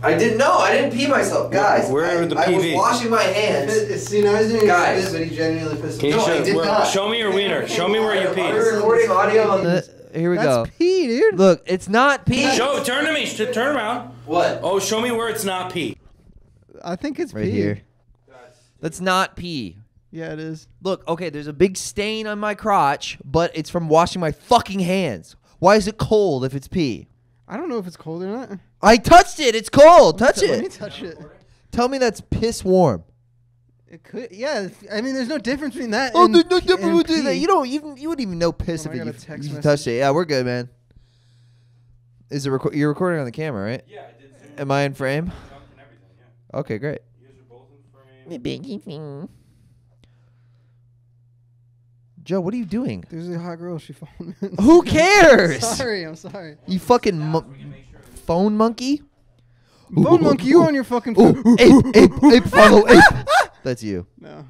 I didn't know. I didn't pee myself, guys. Where are the PV? I was washing my hands. See, now he's doing guys, but he genuinely pissed me off. off. No, he did not. Show me your wiener. Show me where you peed. Are we recording audio on this? Here we go. That's pee, dude. Look, it's not pee. Turn to me. Turn around. What? Oh, show me where it's not pee. I think it's Right pee. here. That's not pee. Yeah, it is. Look, okay, there's a big stain on my crotch, but it's from washing my fucking hands. Why is it cold if it's pee? I don't know if it's cold or not. I touched it. It's cold. Touch Let me it. touch it. Tell me that's piss warm. It could. Yeah. I mean, there's no difference between that. Oh, and, there's no difference and between that. pee. You don't even. You wouldn't even know piss Oh, if I got a you text message. touched it. Yeah, we're good, man. Is it you're recording on the camera, right? Yeah, I did. Am I in frame? Okay, great. You guys are both in frame. Joe, what are you doing? There's a hot girl. She followed me. Who cares? I'm sorry. You fucking phone monkey. Phone monkey, you on your fucking phone. Ape, follow ape. That's you. No.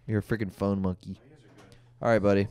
You're a freaking phone monkey. All right, buddy.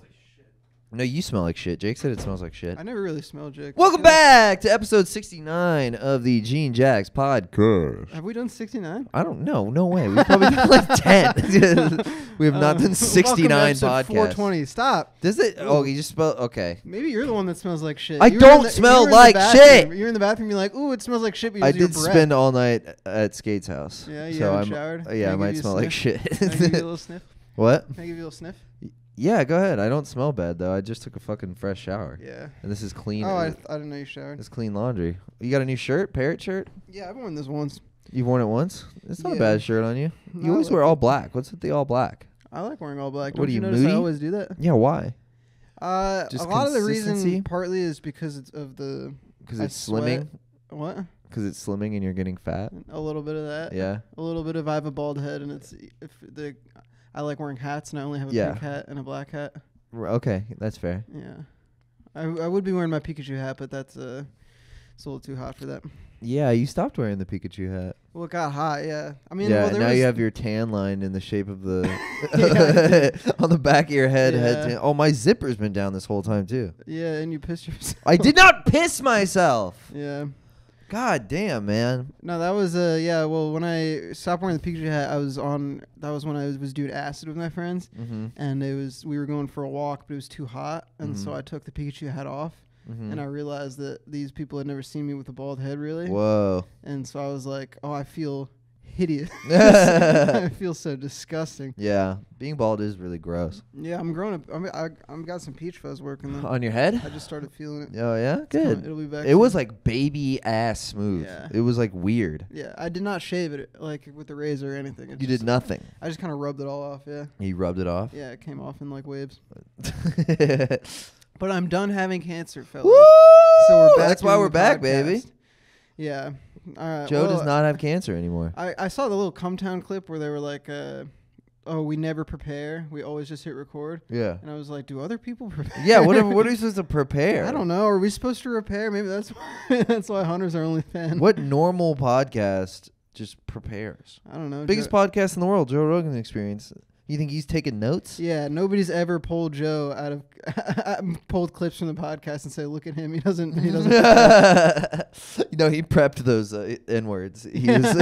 No, you smell like shit. Jake said it smells like shit. I never really smelled Jake. Welcome back to episode 69 of the JeanJax podcast. Have we done 69? I don't know. No way. We've probably done like 10. We have not done 69 podcasts. 420. Stop. Does it? Oh, you just spelled. Okay. Maybe you're the one that smells like shit. I You were don't in the- smell you were in the like bathroom. shit. You're in the bathroom. You're like, ooh, it smells like shit. I Because of your did breath. spend all night at Skate's house. Yeah, you so haven't I'm, showered? yeah, I Can might give you a smell like sniff? shit. Can I give you a little sniff? What? Can I give you a little sniff? Yeah, go ahead. I don't smell bad though. I just took a fucking fresh shower. Yeah. And this is clean. Oh, I didn't know you showered. It's clean laundry. You got a new shirt? Parrot shirt? Yeah, I've worn this once. You've worn it once? It's not a Yeah. bad shirt on you. No, You always I wear like all it. black. What's with the all black? I like wearing all black. What Don't are you, notice moody? I always do that? Yeah, why? A Just lot of the consistency? reason partly is because it's of the Because I it's slimming? sweat. What? Because it's slimming and you're getting fat? A little bit of that. Yeah. A little bit of I have a bald head and it's if the I like wearing hats and I only have a Yeah. pink hat and a black hat. Okay, that's fair. Yeah. I would be wearing my Pikachu hat, but that's it's a little too hot for that. Yeah, you stopped wearing the Pikachu hat. Well, it got hot, yeah. I mean, Yeah, well, there now was, you have your tan line in the shape of the Yeah. on the back of your head. Head Yeah. tan. Oh, my zipper's been down this whole time too. Yeah, and you pissed yourself. I did not piss myself. Yeah. God damn, man. No, that was yeah. Well, when I stopped wearing the Pikachu hat, I was on. That was when I was doing acid with my friends, and we were going for a walk, but it was too hot, and so I took the Pikachu hat off, and I realized that these people had never seen me with a bald head, really. Whoa. And so I was like, oh, I feel hideous. I feel so disgusting. Yeah, being bald is really gross. Yeah, I'm growing up. I'm got some peach fuzz working though. On your head? I just started feeling it. Oh yeah, good. It'll be back. It soon. was like baby ass smooth. Yeah. It was like weird. Yeah, I did not shave it like with the razor or anything. You did nothing. I just kind of rubbed it all off. Yeah. You rubbed it off. Yeah, it came off in like waves. Woo! But I'm done having cancer, fellas. So we're back. That's why doing we're the back, podcast. baby. Yeah. All right. Joe well, does not have cancer anymore. I saw the little Come Town clip where they were like, "Oh, we never prepare. We always just hit record." Yeah. And I was like, "Do other people prepare?" Yeah. What are we supposed to prepare? I don't know. Are we supposed to repair? Maybe that's why, that's why Hunter's our only fan. What normal podcast just prepares? I don't know. Biggest podcast in the world, Joe Rogan Experience. You think he's taking notes? Yeah, nobody's ever pulled Joe out of pulled clips from the podcast and say, "Look at him. He doesn't." You know, he prepped those N words. He was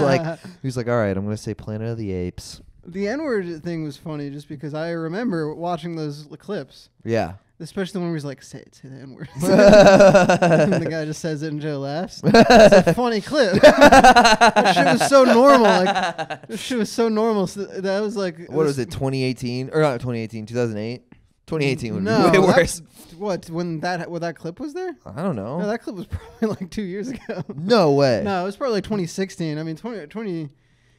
like, all right, I'm gonna say Planet of the Apes. The N-word thing was funny just because I remember watching those clips. Yeah. Especially when he was like, say the N-word. And the guy just says it and Joe laughs. It's a funny clip. That shit was so normal. Like, this shit was so normal. So that was like... What was it, 2018? Or not 2018, 2008? 2018 would no, be way worse. What, when that clip was there? I don't know. No, that clip was probably like 2 years ago. No way. No, it was probably like 2016. I mean,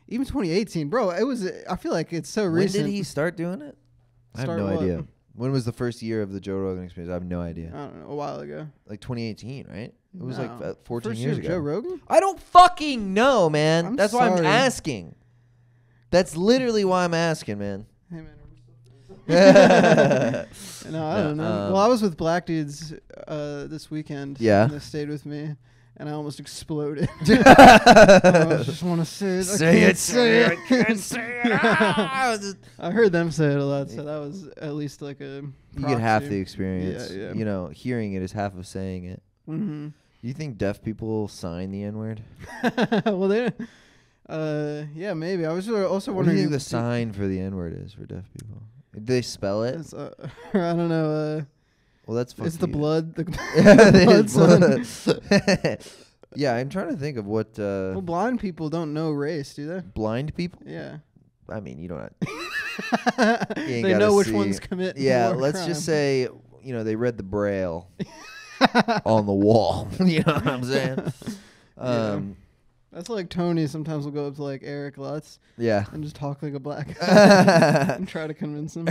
even 2018. Bro, it was... I feel like it's so recent. When did he start doing it? I have no idea. When was the first year of the Joe Rogan Experience? I have no idea. I don't know. A while ago. Like 2018, right? It was like 14 first years year ago. Joe Rogan? I don't fucking know, man. I'm That's why I'm sorry. asking. That's literally why I'm asking, man. Hey, man. No, I don't know. Well, I was with black dudes this weekend. Yeah. And they stayed with me. And I almost exploded. I just want to say it. Say it, say it. I can't say it. I heard them say it a lot, so that was at least like a You get half the proxy. experience. Yeah, yeah. You know, hearing it is half of saying it. Mm-hmm. You think deaf people sign the N-word? Well, they. Yeah, maybe. I was also What do wondering you think the if sign for the N-word is for deaf people? Do they spell it? it's, I don't know. Well, that's It's the you. blood. The Blood sign. blood. Yeah, I'm trying to think of what Well, blind people don't know race, do they? blind people. Yeah. I mean, you don't. They gotta know which see. ones commit. Yeah, more let's crime. just say they read the braille on the wall. You know what I'm saying? Yeah. That's like Tony sometimes will go up to like Eric Lutz Yeah. and just talk like a black guy and try to convince him.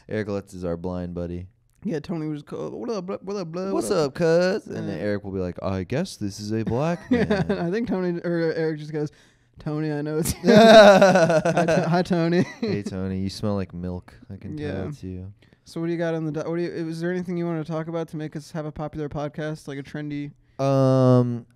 Eric Lutz is our blind buddy. Yeah, Tony was called, what up, blah, What's up, cuz? And then Eric will be like, I guess this is a black Yeah, man. I think Tony or Eric just goes, Tony, I know it's you. Hi, Tony. Hey, Tony, you smell like milk. I can Yeah. tell it's you. So what do you got on the? Was there anything you wanted to talk about to make us have a popular podcast, like a trendy?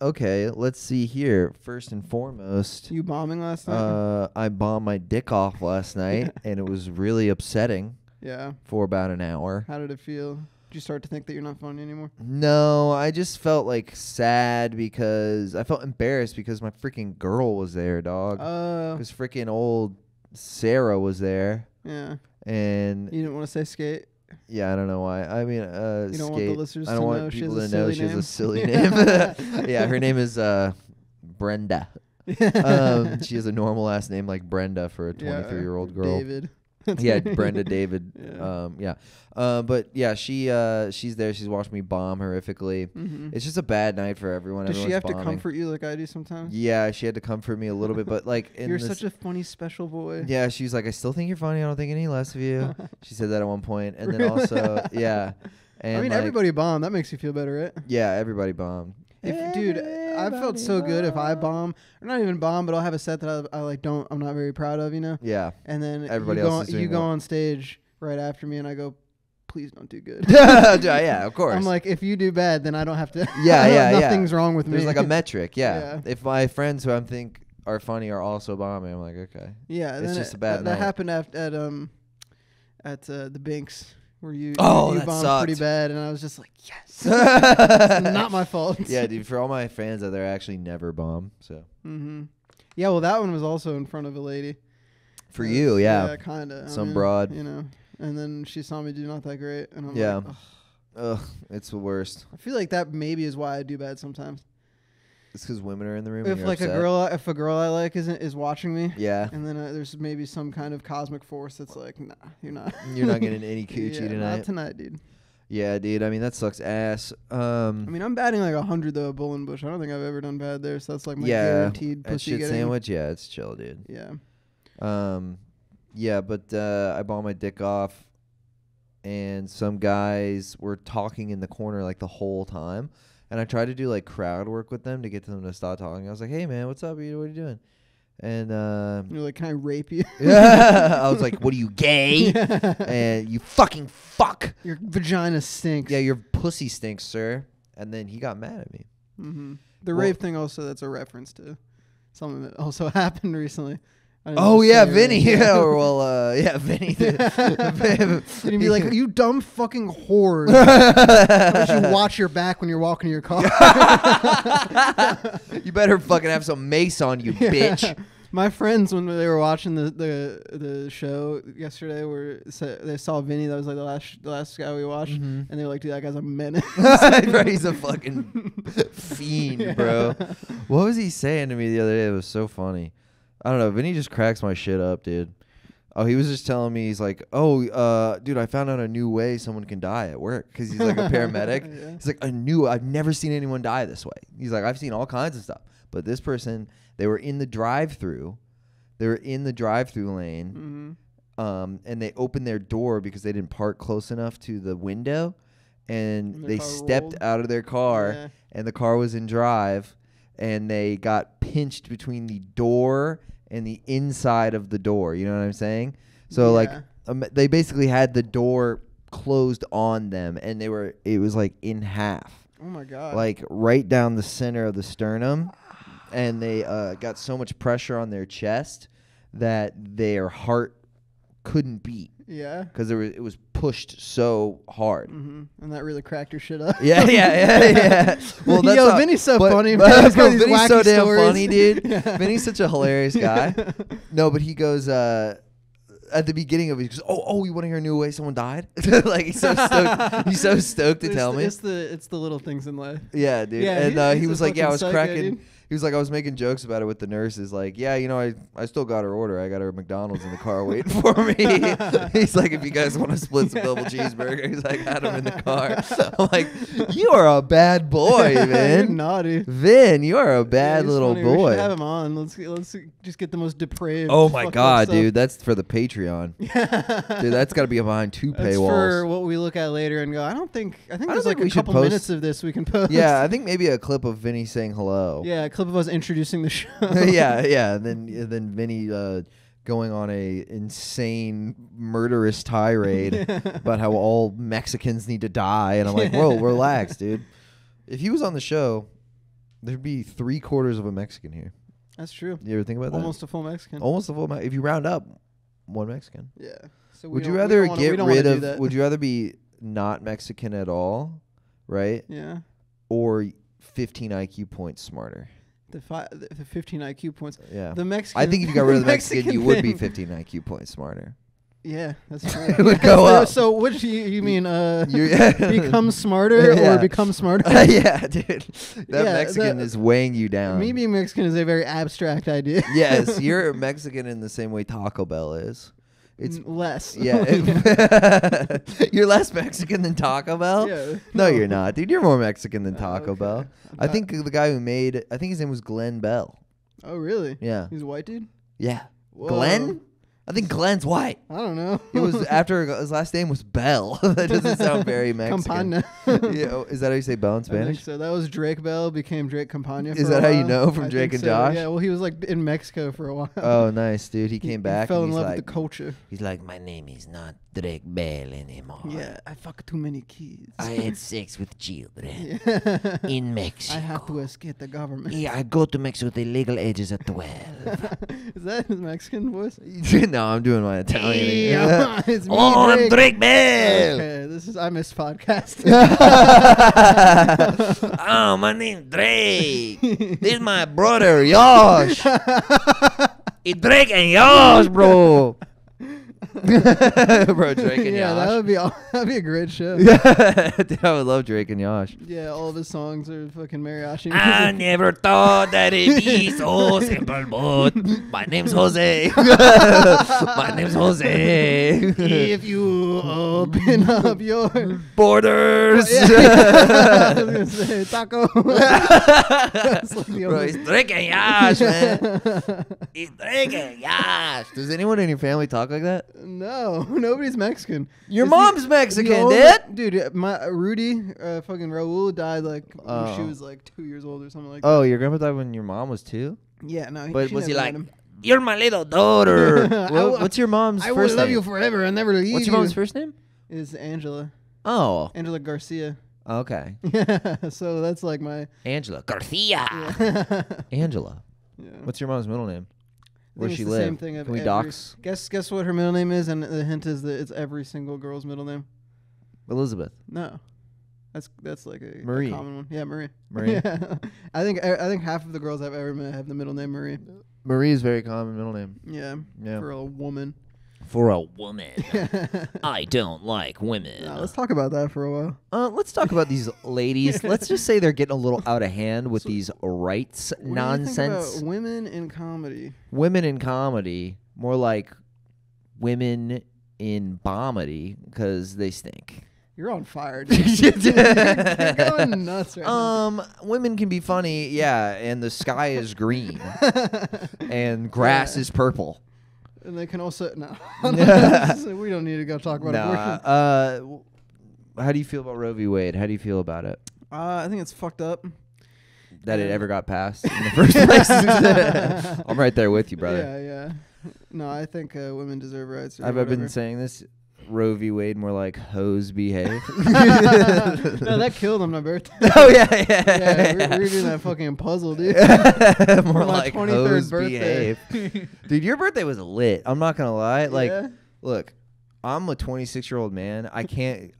Okay, let's see here. First and foremost, You bombing last night? I bombed my dick off last night, and it was really upsetting Yeah. for about an hour. How did it feel? Did you start to think that you're not funny anymore? No, I just felt like sad because I felt embarrassed because my freaking girl was there, dog. Oh. Because freaking old Sarah was there, Yeah. and You didn't want to say skate. yeah, I don't know why. I mean, You don't want the Skate. listeners I to don't know want she people has to a know silly she has a name. silly name. Yeah, her name is Brenda. She has a normal last name like Brenda for a 23-year-old girl. David. Yeah, Brenda David. Yeah. But yeah, she's there. She's watched me bomb horrifically. Mm-hmm. It's just a bad night for everyone. Does she Everyone's have to bombing. comfort you like I do sometimes? Yeah, she had to comfort me a little bit, but like You're such a funny special boy. Yeah, she was like, I still think you're funny. I don't think any less of you. She said that at one point, and then Really? also yeah. And I mean, like, everybody bombed. That makes you feel better, right? Yeah, everybody bombed. Dude, I felt so good if I bomb, or not even bomb, but I'll have a set that I like I'm not very proud of, Yeah. And then Everybody you else is doing you go well. on stage right after me, and I go, please don't do good. Yeah, of course. I'm like, if you do bad, then I don't have to. Yeah. Nothing's wrong with There's me. like a metric. Yeah. Yeah. If my friends who I think are funny are also bombing, I'm like, okay. Yeah, It's then just a bad that night. happened at the Binks where you Oh, you that bombed sucked. pretty bad, and I was just like, yes, it's not my fault. Yeah, dude. For all my fans out there, I actually never bomb. So Mm-hmm. Yeah, well, that one was also in front of a lady. for you, yeah. kind of. Some broad. And then she saw me do not that great, and I'm Yeah. like, ugh. Ugh, it's the worst. I feel like that maybe is why I do bad sometimes. It's because women are in the room. and If you're like upset. if a girl I like is watching me, Yeah. and then there's maybe some kind of cosmic force that's like, nah, you're not. You're not getting any coochie Yeah, tonight. Not tonight, dude. Yeah, dude. I mean, that sucks ass. I mean, I'm batting like 100 though at Bullenbush. I don't think I've ever done bad there, so that's like my yeah. guaranteed That pussy shit getting. sandwich. Yeah, it's chill, dude. Yeah. Yeah, but I bought my dick off, and some guys were talking in the corner like the whole time, and I tried to do like crowd work with them to get them to stop talking. I was like, "Hey, man, what's up? What are you doing?" And You're like, can I rape you? yeah, I was like, "What are you, gay?" Yeah. And you fucking fuck. Your vagina stinks. Yeah, your pussy stinks, sir. And then he got mad at me. Mm-hmm. The Well- rape thing also, that's a reference to something that also happened recently. I didn't Oh just yeah, say Vinny. rape. Yeah, well, yeah, Vinny. And you'd be like, you dumb fucking whore. Why don't you watch your back when you're walking to your car? You better fucking have some mace on you, bitch. My friends, when they were watching the show yesterday, they saw Vinny. That was like the last guy we watched, and they were like, "Dude, that guy's a menace." Bro, he's a fucking fiend, bro. What was he saying to me the other day? It was so funny. I don't know. Vinny just cracks my shit up, dude. Oh, he was just telling me, he's like, dude, I found out a new way someone can die at work, because he's like a paramedic. Yeah. He's like, I've never seen anyone die this way. He's like, I've seen all kinds of stuff, but this person, they were in the drive-through. They were in the drive-through lane, and they opened their door because they didn't park close enough to the window, and their they car stepped rolled. out of their car, Yeah. and the car was in drive, and they got pinched between the door and the inside of the door. You know what I'm saying? So like, Yeah. they basically had the door closed on them, and it was like in half, Oh my god. like right down the center of the sternum, and they got so much pressure on their chest that their heart couldn't beat Yeah. because it was pushed so hard. And that really cracked your shit up. Yeah. Well, that's Yo, Vinny's so funny. But, Man. He's got these Vinny's so wacky damn stories. funny, dude. Vinny's such a hilarious guy. No, but he goes at the beginning of it. He goes, "Oh, you want to hear a new way someone died?" Like he's so stoked. He's so stoked to tell me. It's the little things in life. Yeah, dude. Yeah, and he's he a was like, "Yeah, I was fucking psycho, cracking." dude. He was like, I was making jokes about it with the nurses. Like, yeah, you know, I still got her order. I got her McDonald's in the car waiting for me. He's like, if you guys want to split some double cheeseburger, he's like, had him in the car. I'm like, you are a bad boy, You're Vin. naughty. Vin, you are a bad he's little funny. We boy. should have him on. Let's just get the most depraved. Oh my fucked up god, stuff. dude, that's for the Patreon. Dude, that's got to be behind 2 That's paywalls. for what we look at later and go. I think there's like think we a should couple post- minutes of this we can post. Yeah, I think maybe a clip of Vinny saying hello. Yeah, a clip of us introducing the show. yeah. And then Vinny going on a insane murderous tirade about how all Mexicans need to die, and I'm like, whoa, relax, dude. If he was on the show, there'd be 3/4 of a Mexican here. That's true. You ever think about that? Almost a full Mexican. Almost a full. If you round up, 1 Mexican. Yeah. So Would you rather get rid of? Would you rather be not Mexican at all, right? Yeah. Or 15 IQ points smarter? The 15 IQ points. Yeah. The Mexican. I think if you got rid of the Mexican, you would be thing. 15 IQ points smarter. Yeah, that's true. It would go up. So which you mean You- become smarter Yeah. or become smarter? Yeah, dude. That Yeah, Mexican is weighing you down. Me being Mexican is a very abstract idea. Yes, you're Mexican in the same way Taco Bell is. It's less. yeah. You're less Mexican than Taco Bell? Yeah. No, you're not, dude. You're more Mexican than Taco okay. Bell. I think the guy who made I think his name was Glenn Bell. Oh, really? Yeah. He's a white dude? Yeah. Whoa. Glenn? I think Glenn's white. I don't know. It was after his last name was Bell. That doesn't sound very Mexican. Campana. Yeah, is that how you say Bell in I think Spanish? so. That was Drake Bell, became Drake Campana. Is for that a how you while. know from I Drake think and Josh? Yeah, well, he was like in Mexico for a while. Oh, nice, dude. He He came back. fell and in he's love like, with the culture. he's like, my name is not Drake Bell anymore. Yeah, I fuck too many kids. I had sex with children Yeah. in Mexico. I have to escape the government. Yeah, I go to Mexico with the legal ages at 12. Is that his Mexican voice? No, I'm doing my Italian. It's me, Oh, I'm Drake. Drake Bell. Okay, this is I miss podcast. Oh, my name's Drake. This is my brother, Josh. It's Drake and Josh, bro. Bro, Drake and Yeah, Josh. that'd be a great show. Dude, I would love Drake and Josh. Yeah, all of his songs are fucking mariachi. I never thought that it'd be so simple, but my name's Jose. My name's Jose. If you open up your Borders. I was gonna say taco. That's like the Bro, only- it's Drake and Josh, man. It's Drake and Josh. Does anyone in your family talk like that? No, nobody's Mexican. Your Is mom's the Mexican, only- dude. Dude, my Rudy, fucking Raul died like when she Oh. was like 2 years old or something like Oh, your grandpa died when your mom was 2? that. Yeah, no. But she was he never like, met him. you're my little daughter? will- What's your mom's I will first love name? you forever and never leave What's your mom's first name? Is Angela. Oh, Angela Garcia. okay. Yeah, so that's like my. Angela Garcia. Yeah. Angela. Yeah. What's your mom's middle name? I Where think she it's the live? same thing of Can we every- dox Guess what her middle name is, and the hint is that it's every single girl's middle name. Elizabeth? No, that's like a Marie. common one. Yeah, Marie. Marie? Yeah. I think half of the girls I've ever met have the middle name Marie. Marie is very common middle name. Yeah, Yeah. for a woman. For a woman. I don't like women. Let's talk about that for a while. Let's talk about these ladies. Let's just say they're getting a little out of hand with these rights What do you think nonsense. about women in comedy. Women in comedy, more like women in bomedy, because they stink. You're on fire, dude. You're going nuts right now. Women can be funny, yeah, and the sky is green and grass is purple. And they can also no. We don't need to go talk about abortion. How do you feel about Roe v. Wade? How do you feel about it? I think it's fucked up. That it ever got passed in the first place? I'm right there with you, brother. Yeah. No, I think women deserve rights. Or Have I been whatever. saying this? Roe v. Wade, more like hoes behave. No, that killed on my birthday. Oh yeah. Yeah, we were doing that fucking puzzle, dude. More my like 23rd hoes birthday. behave. Dude, your birthday was lit. I'm not gonna lie. Like Yeah? Look, I'm a 26-year-old man. I can't.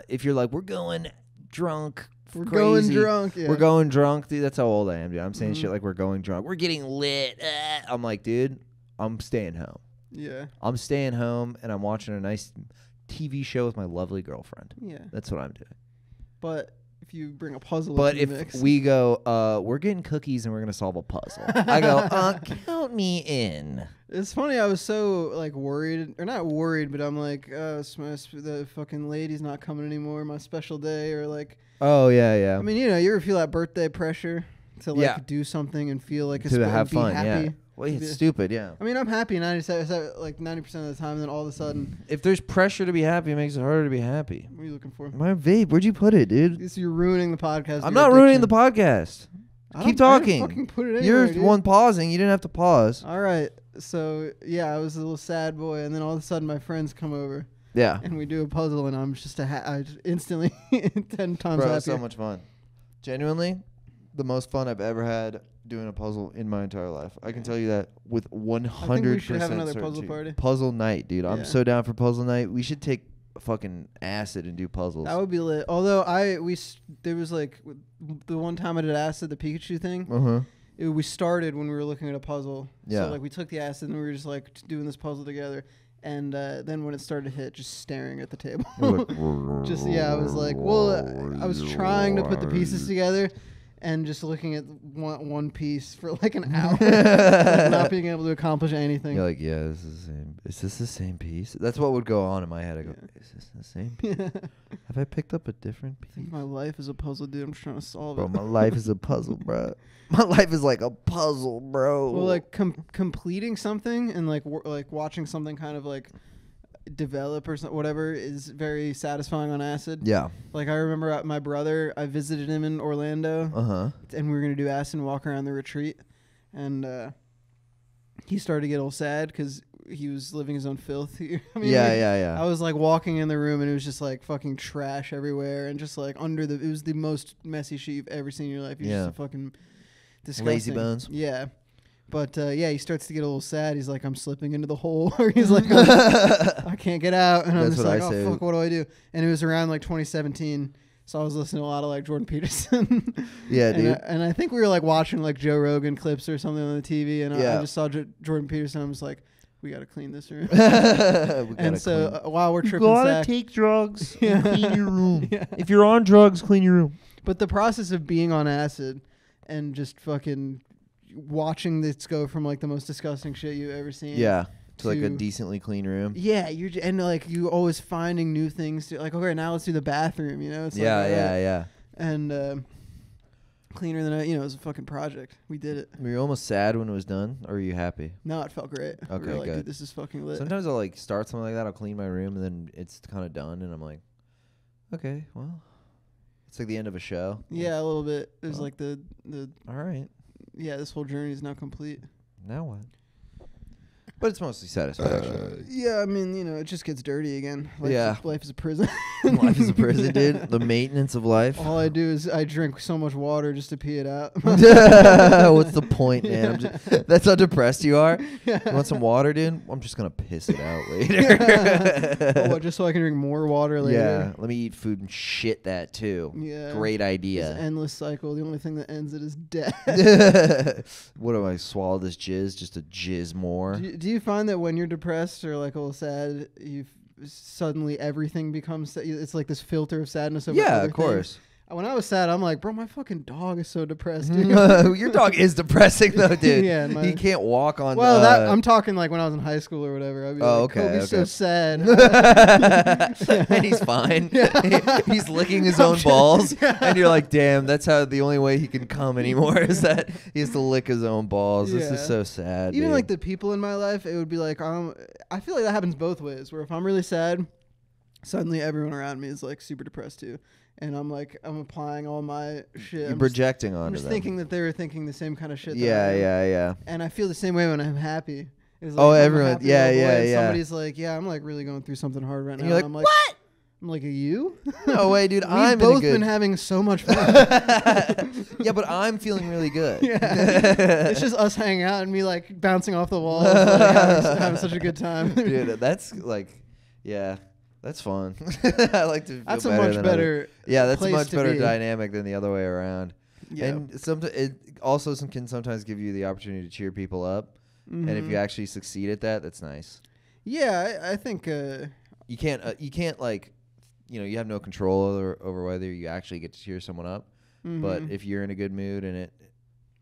If you're like, we're going drunk. We're crazy. going drunk. Yeah. We're going drunk, dude. That's how old I am, dude. I'm saying shit like we're going drunk. We're getting lit. I'm like, dude, I'm staying home. Yeah. I'm staying home and I'm watching a nice TV show with my lovely girlfriend. Yeah. That's what I'm doing. But if you bring a puzzle But into if the mix, we go, we're getting cookies and we're gonna solve a puzzle. I go, count me in. it's funny. I was so like worried, or not worried, but I'm like, the fucking lady's not coming anymore. My special day, or like. Oh yeah. I mean, you ever feel that birthday pressure to like do something and feel like to have fun. happy? Yeah. Well, it's stupid. Yeah. I mean, I'm happy 90% of the time, and then all of a sudden, If there's pressure to be happy, it makes it harder to be happy. what are you looking for? My vape. Where'd you put it, dude? You're ruining the podcast. I'm not ruining the podcast. I Keep don't- I didn't talking. fucking put it You're anywhere, dude. one pausing. You didn't have to pause. All right. So yeah, I was a little sad boy, and then all of a sudden my friends come over Yeah. and we do a puzzle, and I'm just I just instantly 10 times Bro, happier. it's so much fun. Genuinely, the most fun I've ever had doing a puzzle in my entire life. I can tell you that with 100%. I think we should have another puzzle certainty. party. Puzzle night, dude. I'm Yeah. so down for puzzle night. We should take fucking acid and do puzzles. That would be lit. Although there was like the one time I did acid, the Pikachu thing. We started when we were looking at a puzzle. Yeah. So like we took the acid and we were just like doing this puzzle together. And then when it started to hit, just staring at the table. Just I was like, I was trying to put the pieces together, and just looking at one piece for like an hour, like not being able to accomplish anything. You're like, yeah, this is the same. Is this the same piece? That's what would go on in my head. I go, is this the same piece? Have I picked up a different I piece? think my life is a puzzle, dude. I'm just trying to solve Bro, it. my life is a puzzle, bro. My life is like a puzzle, bro. Well, like completing something and like watching something kind of like develop or whatever is very satisfying on acid. Yeah. Like I remember my brother, I visited him in Orlando, and we were gonna do acid and walk around the retreat, and he started to get all sad because he was living his own filth. I mean, Yeah. I was like walking in the room and it was just like fucking trash everywhere, and just like it was the most messy shit you've ever seen in your life. It was just a fucking disgusting. Lazy bones. Yeah. But he starts to get a little sad. He's like, I'm slipping into the hole. Or he's like, I can't get out. And I'm That's just what like, I oh, say. fuck, what do I do? And it was around like 2017. So I was listening to a lot of like Jordan Peterson. Yeah, dude. And I think we were like watching like Joe Rogan clips or something on the TV. And I just saw Jordan Peterson. I was like, we got to clean this room. And so while we're tripping sack, take drugs and clean your room. Yeah. If you're on drugs, clean your room. But the process of being on acid and just fucking watching this go from like the most disgusting shit you've ever seen. Yeah. To like a decently clean room. Yeah, and like you always finding new things to like. Okay, now let's do the bathroom. It's like, Yeah. And cleaner than it was a fucking project. We did it. Were you almost sad when it was done, or were you happy? No, it felt great. Okay, we were like, good. Dude, this is fucking lit. Sometimes I'll like start something like that. I'll clean my room and then it's kind of done, and I'm like, okay, well, it's like the end of a show. Yeah, a little bit. It was Well. like the All right. yeah. This whole journey is now complete. Now what? But it's mostly satisfaction. Yeah, I mean, it just gets dirty again. Life is a prison. Life is a prison, dude. The maintenance of life. All I do is I drink so much water just to pee it out. What's the point, man? That's how depressed you are. Yeah. You want some water, dude? I'm just gonna piss it out later. Oh, what, just so I can drink more water later? Yeah, let me eat food and shit that too. Yeah. Great This idea. endless cycle. The only thing that ends it is death. What do I swallow this jizz just to jizz more? Do you find that when you're depressed or like a little sad, suddenly everything becomes it's like this filter of sadness over Yeah, other of course. things? When I was sad, I'm like, bro, my fucking dog is so depressed, dude. Your dog is depressing though, dude. Yeah, he can't walk on. Well, I'm talking like when I was in high school or whatever. I'd be like, okay, Kobe's so sad. And he's fine. He's licking his own balls, and you're like, damn, that's how the only way he can come anymore is that he has to lick his own balls. This is Yeah. so sad. Even dude. like the people in my life, it would be like, I feel like that happens both ways. Where if I'm really sad, suddenly everyone around me is like super depressed too, and I'm applying all my shit. You're projecting I'm onto just them. thinking that they were thinking the same kind of shit. that I Yeah, am. yeah. And I feel the same way when I'm happy. It's Oh, if I'm a everyone- happy yeah, little boy yeah, and yeah. Somebody's like, yeah, I'm like really going through something hard right now. And you're like, I'm what? I'm like, you? No way, dude. We've both been having so much fun. Yeah, but I'm feeling really good. Yeah. It's just us hanging out and me like bouncing off the walls, like, having such a good time. Dude, that's like, yeah, that's fun. I like to feel That's a better much than better. yeah, that's a place much to better be. dynamic than the other way around. Yeah. And it also can sometimes give you the opportunity to cheer people up. And if you actually succeed at that, that's nice. Yeah, I think. You can't like, you have no control over whether you actually get to cheer someone up. But if you're in a good mood and it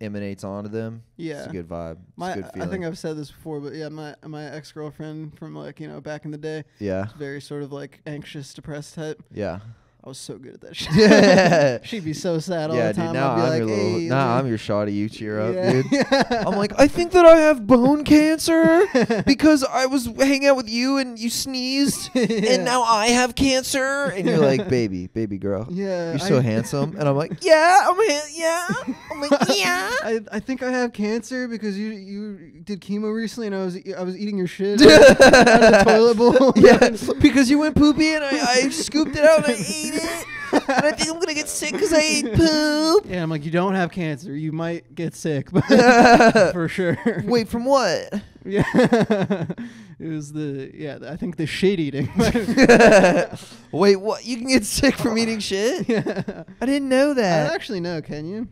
emanates onto them, it's a good vibe. It's a good feeling. I think I've said this before, but yeah, my ex-girlfriend from like, back in the day, yeah, very sort of like anxious, depressed type. yeah. I was so good at that shit. Yeah. She'd be so sad all Yeah, the time. dude. Now I'd be like, hey, I'm your shoddy. You cheer up, yeah. dude. I'm like, I think that I have bone cancer because I was hanging out with you and you sneezed, and now I have cancer. And you're like, baby girl. Yeah, You're so handsome. And I'm like, yeah, yeah. I'm like, yeah. I think I have cancer because you did chemo recently, and I was eating your shit out of the toilet bowl. Yeah, because you went poopy and I scooped it out and I ate it. And I think I'm gonna get sick because I ate poop. Yeah, I'm like, you don't have cancer. You might get sick, but for sure. Wait, from what? Yeah, it was I think the shit eating. Wait, what? You can get sick from eating shit? Yeah. I didn't know I that. don't actually know. Can you?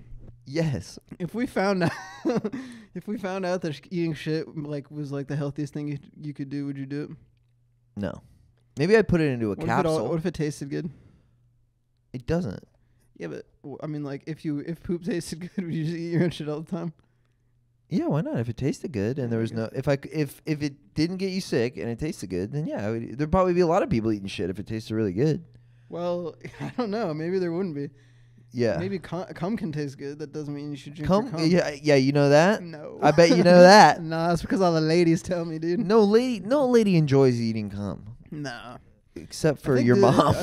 Yes. If we found out, that eating shit was like the healthiest thing you could do, would you do it? No. Maybe I'd put it into a capsule. What if it tasted good? It doesn't. Yeah, but I mean, like, if poop tasted good, would you just eat your own shit all the time? Yeah, why not? If it tasted good and there was no, if it didn't get you sick and it tasted good, then yeah, there'd probably be a lot of people eating shit if it tasted really good. Well, I don't know. Maybe there wouldn't be. Yeah. Maybe cum can taste good. That doesn't mean you should drink Cum? your cum. Yeah, you know that? No. I bet you know that. Nah, it's because all the ladies tell me, dude. No lady enjoys eating cum. Nah. Except for think your the- mom.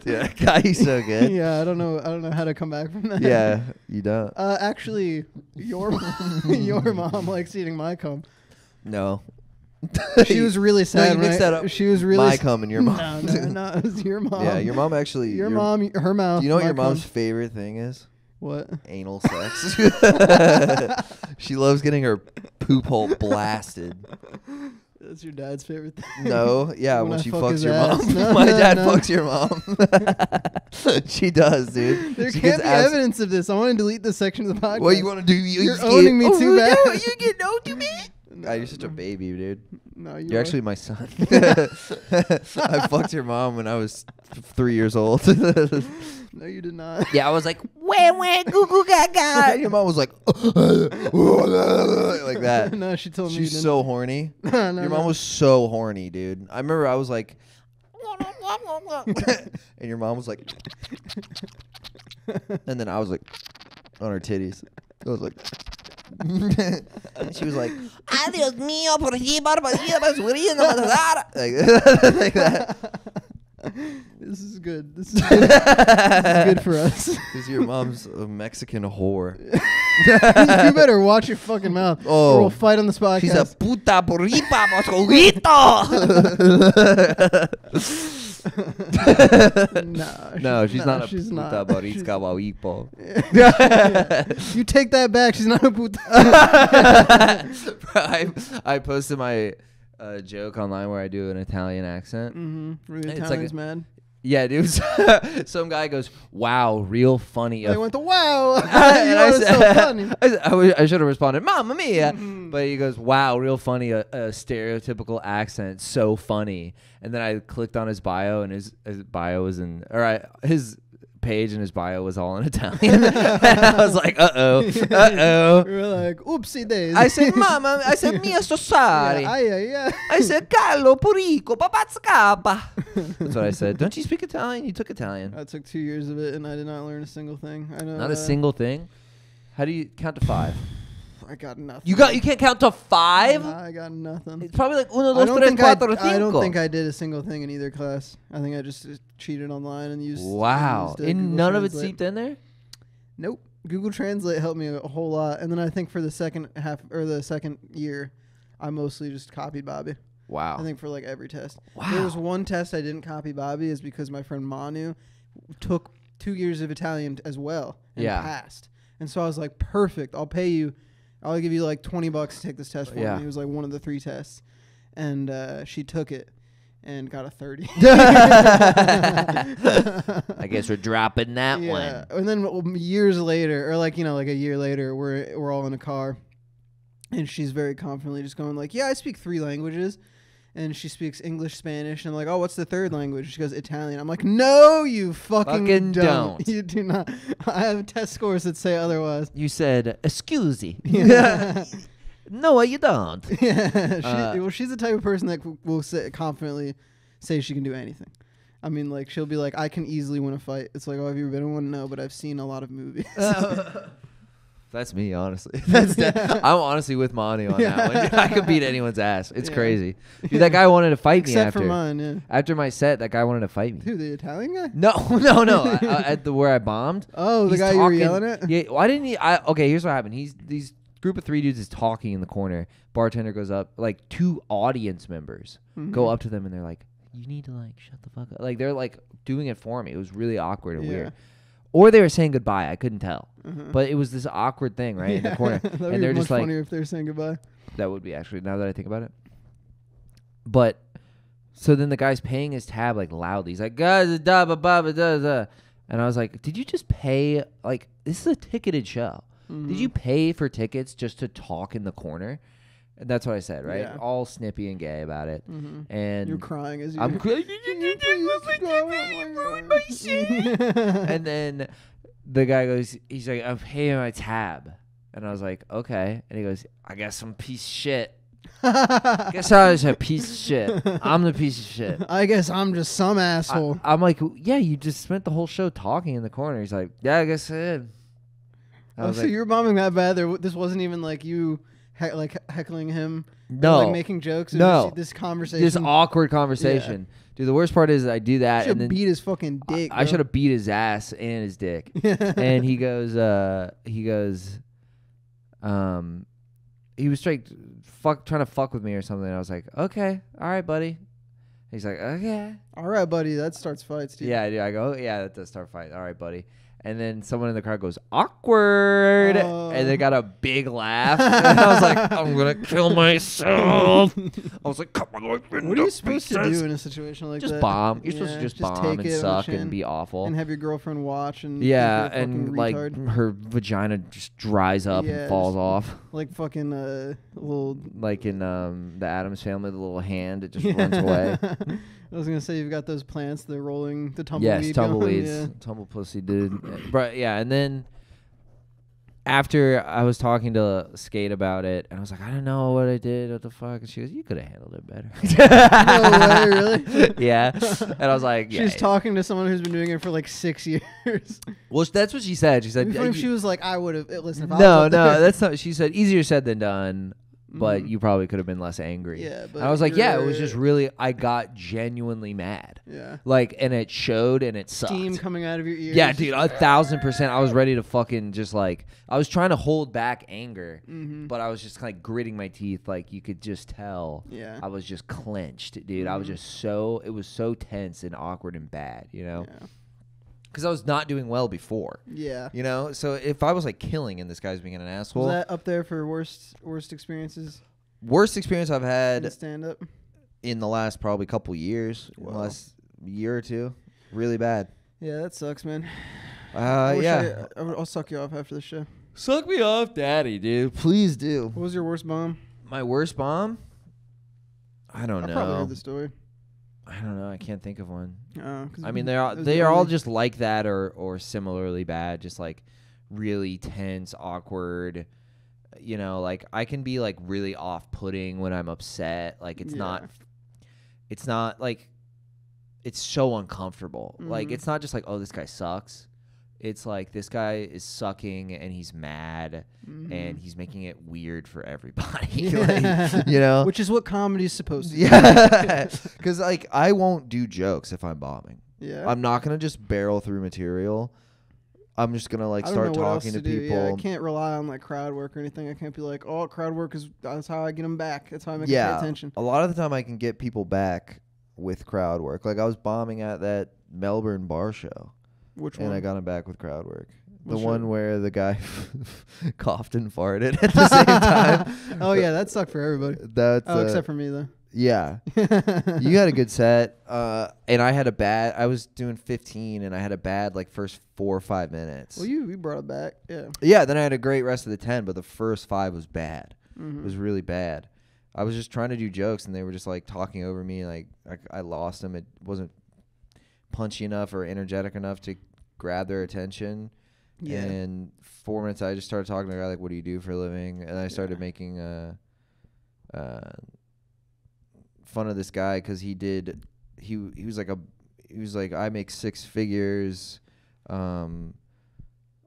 Dude, that guy, he's so good. Yeah, I don't know how to come back from that. Yeah, you don't. Actually, your mom likes eating my cum. No. She was really sad. you mixed that up. She was really My cum and your mom. No, it was your mom. Yeah, your mom actually. Your mom, her mouth. Do you know what my your mom's cum. favorite thing is? What? Anal sex. She loves getting her poop hole blasted. That's your dad's favorite thing. No, yeah, When when I she fuck fucks his your ass. mom. No, My no, dad no. fucks your mom. She does, dude. There She can't gets be evidence of this. I want to delete this section of the podcast. What you want to do? You're owning me too bad. No, you get no to me. No, You're such a baby, dude. No, You're actually my son. I fucked your mom when I was 3 years old. No, you did not. Yeah, I was like, wah, goo goo gaga. And your mom was like, like that. No, she told me. She's you didn't. so horny. No, Your mom was so horny, dude. I remember I was like, and your mom was like, and then I was like, on her titties. I was like, and she was like, Adios mío, por aquí, barbaridad, like that. This is good. This is good, this is good for us. Because your mom's a Mexican whore. You better watch your fucking mouth. Oh. Or we'll fight on this podcast. She's a puta burripa No, she's not a she's puta not. boricua guapo. You take that back. She's not a puta. I posted my joke online where I do an Italian accent. Really, It's like Italian's mad. Yeah, dude. Some guy goes, "Wow, real funny." They went to wow. And It's so funny. I should have responded, "Mamma mia!" But he goes, "Wow, real funny, a stereotypical accent, so funny." And then I clicked on his bio, and his bio was his page and his bio was all in Italian. And I was like, "Uh-oh. We were like, oopsie days. I said, "Mama," I said, "Mia sto sorry." Yeah. I said, "Carlo Porico, papazzacapa." That's what I said. Don't you speak Italian? You took Italian. I took 2 years of it, and I did not learn a single thing. I know. Not a single thing. How do you count to 5? I got nothing. You can't count to 5? I got nothing. It's probably like 1, I 2, don't 3, think 4, 5. I don't think I did a single thing in either class. I think I just cheated online and used. Wow. used, And Google none of it Translate. seeped in there? Nope. Google Translate helped me a whole lot, and then I think for the second half or the second year, I mostly just copied Bobby. Wow. I think for like every test. Wow. There was one test I didn't copy Bobby is because my friend Manu took 2 years of Italian as well and passed. And so I was like, perfect. I'll pay you. I'll give you like $20 to take this test for me. It was like one of the 3 tests. And she took it and got a 30. I guess we're dropping that one. And then years later, or like, like a year later, we're all in a car. And she's very confidently just going like, yeah, I speak 3 languages. And she speaks English, Spanish, and I'm like, oh, what's the 3rd language? She goes, Italian. I'm like, no, you fucking don't. You do not. I have test scores that say otherwise. You said, "Excusey." Yeah. No, you don't. Yeah. She's the type of person that will confidently say she can do anything. I mean, like, she'll be like, I can easily win a fight. It's like, oh, have you ever been in one? No, but I've seen a lot of movies. That's me, honestly. I'm honestly with Manu on that one. I could beat anyone's ass. It's crazy. Dude, that guy wanted to fight me Except after. for mine, yeah. After my set, that guy wanted to fight me. Who, the Italian guy? No. At where I bombed. Oh, the guy you were yelling at? Yeah. Why didn't he? Okay, here's what happened. These group of 3 dudes is talking in the corner. Bartender goes up. Like 2 audience members go up to them and they're like, "You need to like shut the fuck up." Like they're like doing it for me. It was really awkward and weird. Or they were saying goodbye. I couldn't tell. But it was this awkward thing, right, in the corner. And they're just like, funnier if they're saying goodbye. That would be actually, now that I think about it. But so then the guy's paying his tab like loudly. He's like, guys, da ba ba ba da da. And I was like, did you just pay? Like, this is a ticketed show. Did you pay for tickets just to talk in the corner? And that's what I said, right? Yeah. All snippy and gay about it. And you're crying as you. I'm crying. And then the guy goes, he's like, I'm paying my tab. And I was like, okay. And he goes, I guess I'm a piece of shit. Guess I was a piece of shit. I'm the piece of shit. I guess I'm just some asshole. I'm like, yeah, you just spent the whole show talking in the corner. He's like, yeah, I guess I did. So you're bombing that bad? This wasn't even like you heckling him? No. Or, like making jokes? No. This conversation? This awkward conversation. Yeah. Dude, the worst part is I do that. You should beat his fucking dick. I should have beat his ass and his dick. And he was straight trying to fuck with me or something. And I was like, okay, all right, buddy. He's like, okay. All right, buddy. That starts fights, dude. Yeah, dude. I go, yeah, that does start fights. All right, buddy. And then someone in the crowd goes, awkward. And they got a big laugh. And I was like, I'm going to kill myself. I was like, come on. What are you supposed to do in a situation like that? Just bomb. You're supposed to just bomb and suck and be awful. And have your girlfriend watch. And and like her vagina just dries up and falls off. Like fucking little. Like in the Addams Family, the little hand, it just runs away. I was going to say, you've got those plants, the tumbleweed. Yes, tumbleweeds. Yeah. Tumble pussy, dude. But yeah, and then after I was talking to Skate about it, and I was like, I don't know what I did, what the fuck? And she goes, you could have handled it better. No way, really? Yeah. And I was like, yeah. She's talking to someone who's been doing it for like 6 years. Well, that's what she said. She said, if she was like, I would have, listen, if no, that's not, she said, easier said than done. But you probably could have been less angry. Yeah, but and I was like, yeah, it was just really, I got genuinely mad. Yeah. Like, and it showed and it sucked. Steam coming out of your ears. Yeah, dude, 1,000%. I was ready to fucking just like, I was trying to hold back anger, but I was just like gritting my teeth. Like, you could just tell. Yeah. I was just clenched, dude. I was just it was so tense and awkward and bad, you know? Yeah. Because I was not doing well before. Yeah. You know? So if I was like killing and this guy's being an asshole. Was that up there for worst experiences? Worst experience I've had stand up in the last probably couple years, in the last year or two. Really bad. Yeah, that sucks, man. Yeah. I'll suck you off after the show. Suck me off, daddy, dude. Please do. What was your worst bomb? My worst bomb? I don't know. I probably heard the story. I don't know. I can't think of one. I mean, they are all just like that or similarly bad. Just like really tense, awkward. You know, like I can be like really off-putting when I'm upset. Like it's not like it's so uncomfortable. Like it's not just like, oh, this guy sucks. It's like this guy is sucking and he's mad and he's making it weird for everybody. Like, you know, which is what comedy is supposed to do. Yeah, because like I won't do jokes if I'm bombing. Yeah, I'm not gonna just barrel through material. I'm just gonna like I don't start know what else talking to do. people. Yeah, I can't rely on like crowd work or anything. I can't be like, oh, crowd work that's how I get them back. That's how I make them pay attention. A lot of the time I can get people back with crowd work. Like I was bombing at that Melbourne bar show. Which one? And I got him back with crowd work. The Which one one? where the guy coughed and farted at the same time. Oh yeah, that sucked for everybody. That's Except for me though. Yeah. You had a good set. And I had a bad, I was doing 15 and I had a bad like first 4 or 5 minutes. Well, you brought it back. Yeah. Yeah, then I had a great rest of the 10, but the first 5 was bad. Mm-hmm. It was really bad. I was just trying to do jokes and they were just like talking over me and like I lost them. It wasn't punchy enough or energetic enough to grab their attention. Yeah. And 4 minutes I just started talking to the guy like, what do you do for a living? And I started making fun of this guy because he was like I make 6 figures. I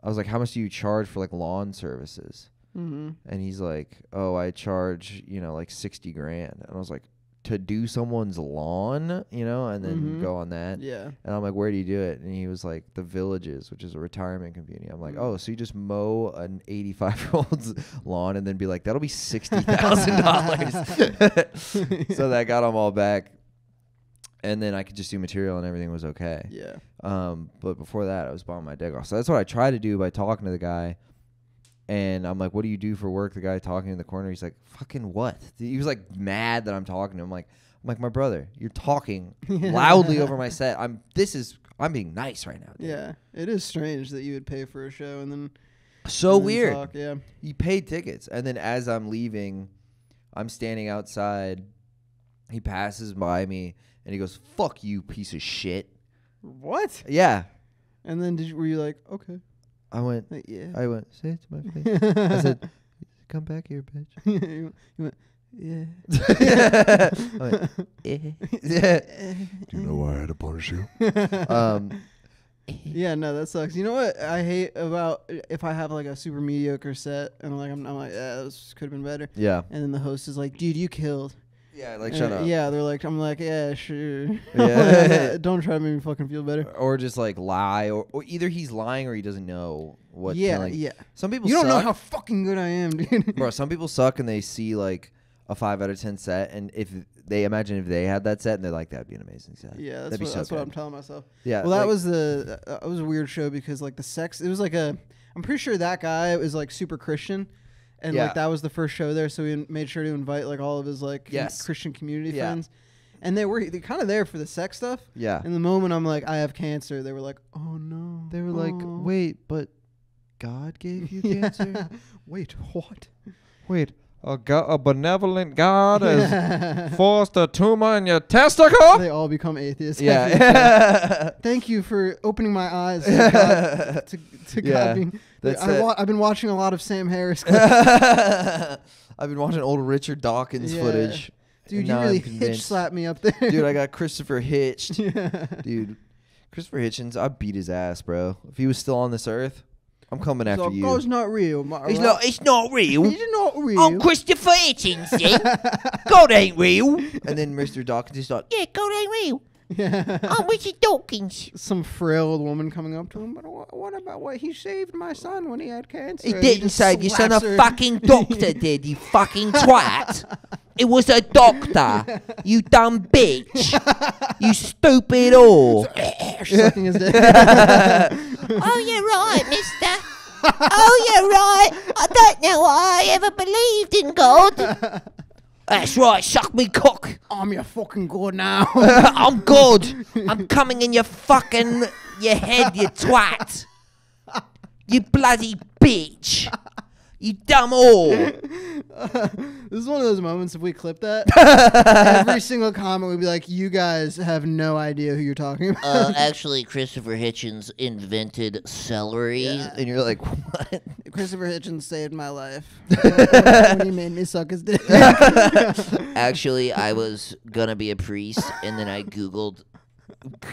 was like, how much do you charge for like lawn services? Mm-hmm. And he's like, oh, I charge like 60 grand. And I was like, to do someone's lawn, and then go on that. Yeah. And I'm like, where do you do it? And he was like, the Villages, which is a retirement community. I'm like, oh, so you just mow an 85-year-old's lawn and then be like, that'll be $60,000. So that got them all back. And then I could just do material and everything was okay. Yeah. But before that, I was bombing my dick off. So that's what I tried to do by talking to the guy. And I'm like, what do you do for work? The guy talking in the corner, he's like, fucking what? He was like mad that I'm talking to him. I'm like, my brother, you're talking loudly over my set. I'm being nice right now. Dude. Yeah. It is strange that you would pay for a show and then Weird. talk. Yeah. You paid tickets. And then as I'm leaving, I'm standing outside. He passes by me and he goes, fuck you, piece of shit. What? Yeah. And then were you like, okay. I went, Yeah. say it to my face. I said, come back here, bitch. you went, yeah. I went, yeah. Do you know why I had to punish you? Yeah, no, that sucks. You know what I hate about if I have like a super mediocre set and I'm like, yeah, this could have been better. Yeah. And then the host is like, dude, you killed. Yeah, like, shut up. Yeah, I'm like, yeah, sure. Yeah. Don't try to make me fucking feel better. Or just like lie, or either he's lying or he doesn't know what. Yeah. Some people You don't suck. know how fucking good I am, dude. Bro, some people suck and they see like a 5 out of 10 set, and if they imagine if they had that set, and they're like, that'd be an amazing set. Yeah, That'd be so that's what good. I'm telling myself. Yeah. Well, that was it was a weird show because like the sex, it was like I'm pretty sure that guy was like super Christian. And Yeah. like that was the first show there, so he made sure to invite like all of his like Christian community friends, and they're kind of there for the sex stuff. Yeah. And the moment I'm like, I have cancer, they were like, oh no. They were like, wait, but God gave you cancer? Wait, what? Wait, a benevolent God has forced a tumor in your testicle? They all become atheists. Yeah. Thank you for opening my eyes to God, to God being. I've been watching a lot of Sam Harris clips. I've been watching old Richard Dawkins footage. Dude, you really hitch slapped me up there. Dude, I got Christopher Hitched. Yeah. Dude, Christopher Hitchens, I beat his ass, bro. If he was still on this earth, I'm coming after you. God's not real. It's not real. He's not real. I'm Christopher Hitchens, yeah? God ain't real. And then Mr. Dawkins is like, Yeah, God ain't real. Yeah. I'm Richard Dawkins. Some frail old woman coming up to him, but what about what he saved my son when he had cancer? He And didn't just save your son, slaps a her. fucking doctor did, you fucking twat. It was a doctor, you dumb bitch. You stupid whore. Sucking his dick. Oh, you're right, mister. Oh, you're right. I don't know why I ever believed in God. That's right, suck me cock. I'm your fucking god now. I'm God. I'm coming in your head, you twat. You bloody bitch. You dumb whore. This is one of those moments, if we clip that, every single comment would be like, you guys have no idea who you're talking about. Actually, Christopher Hitchens invented celery. and you're like, what? Christopher Hitchens saved my life when he made me suck his dick. Actually, I was gonna be a priest, and then I Googled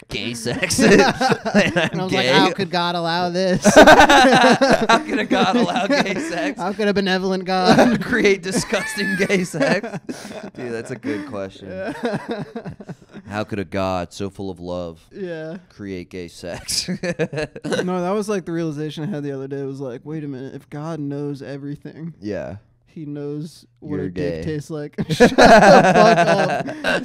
gay sex. And And I was like, how could God allow this? How can a God allow gay sex? How could a benevolent God? Create disgusting gay sex? Dude, that's a good question. How could a god so full of love Yeah. create gay sex? No, that was like the realization I had the other day. It was like, wait a minute. If God knows everything, Yeah. he knows what You're a dick gay. tastes like. Shut the fuck up.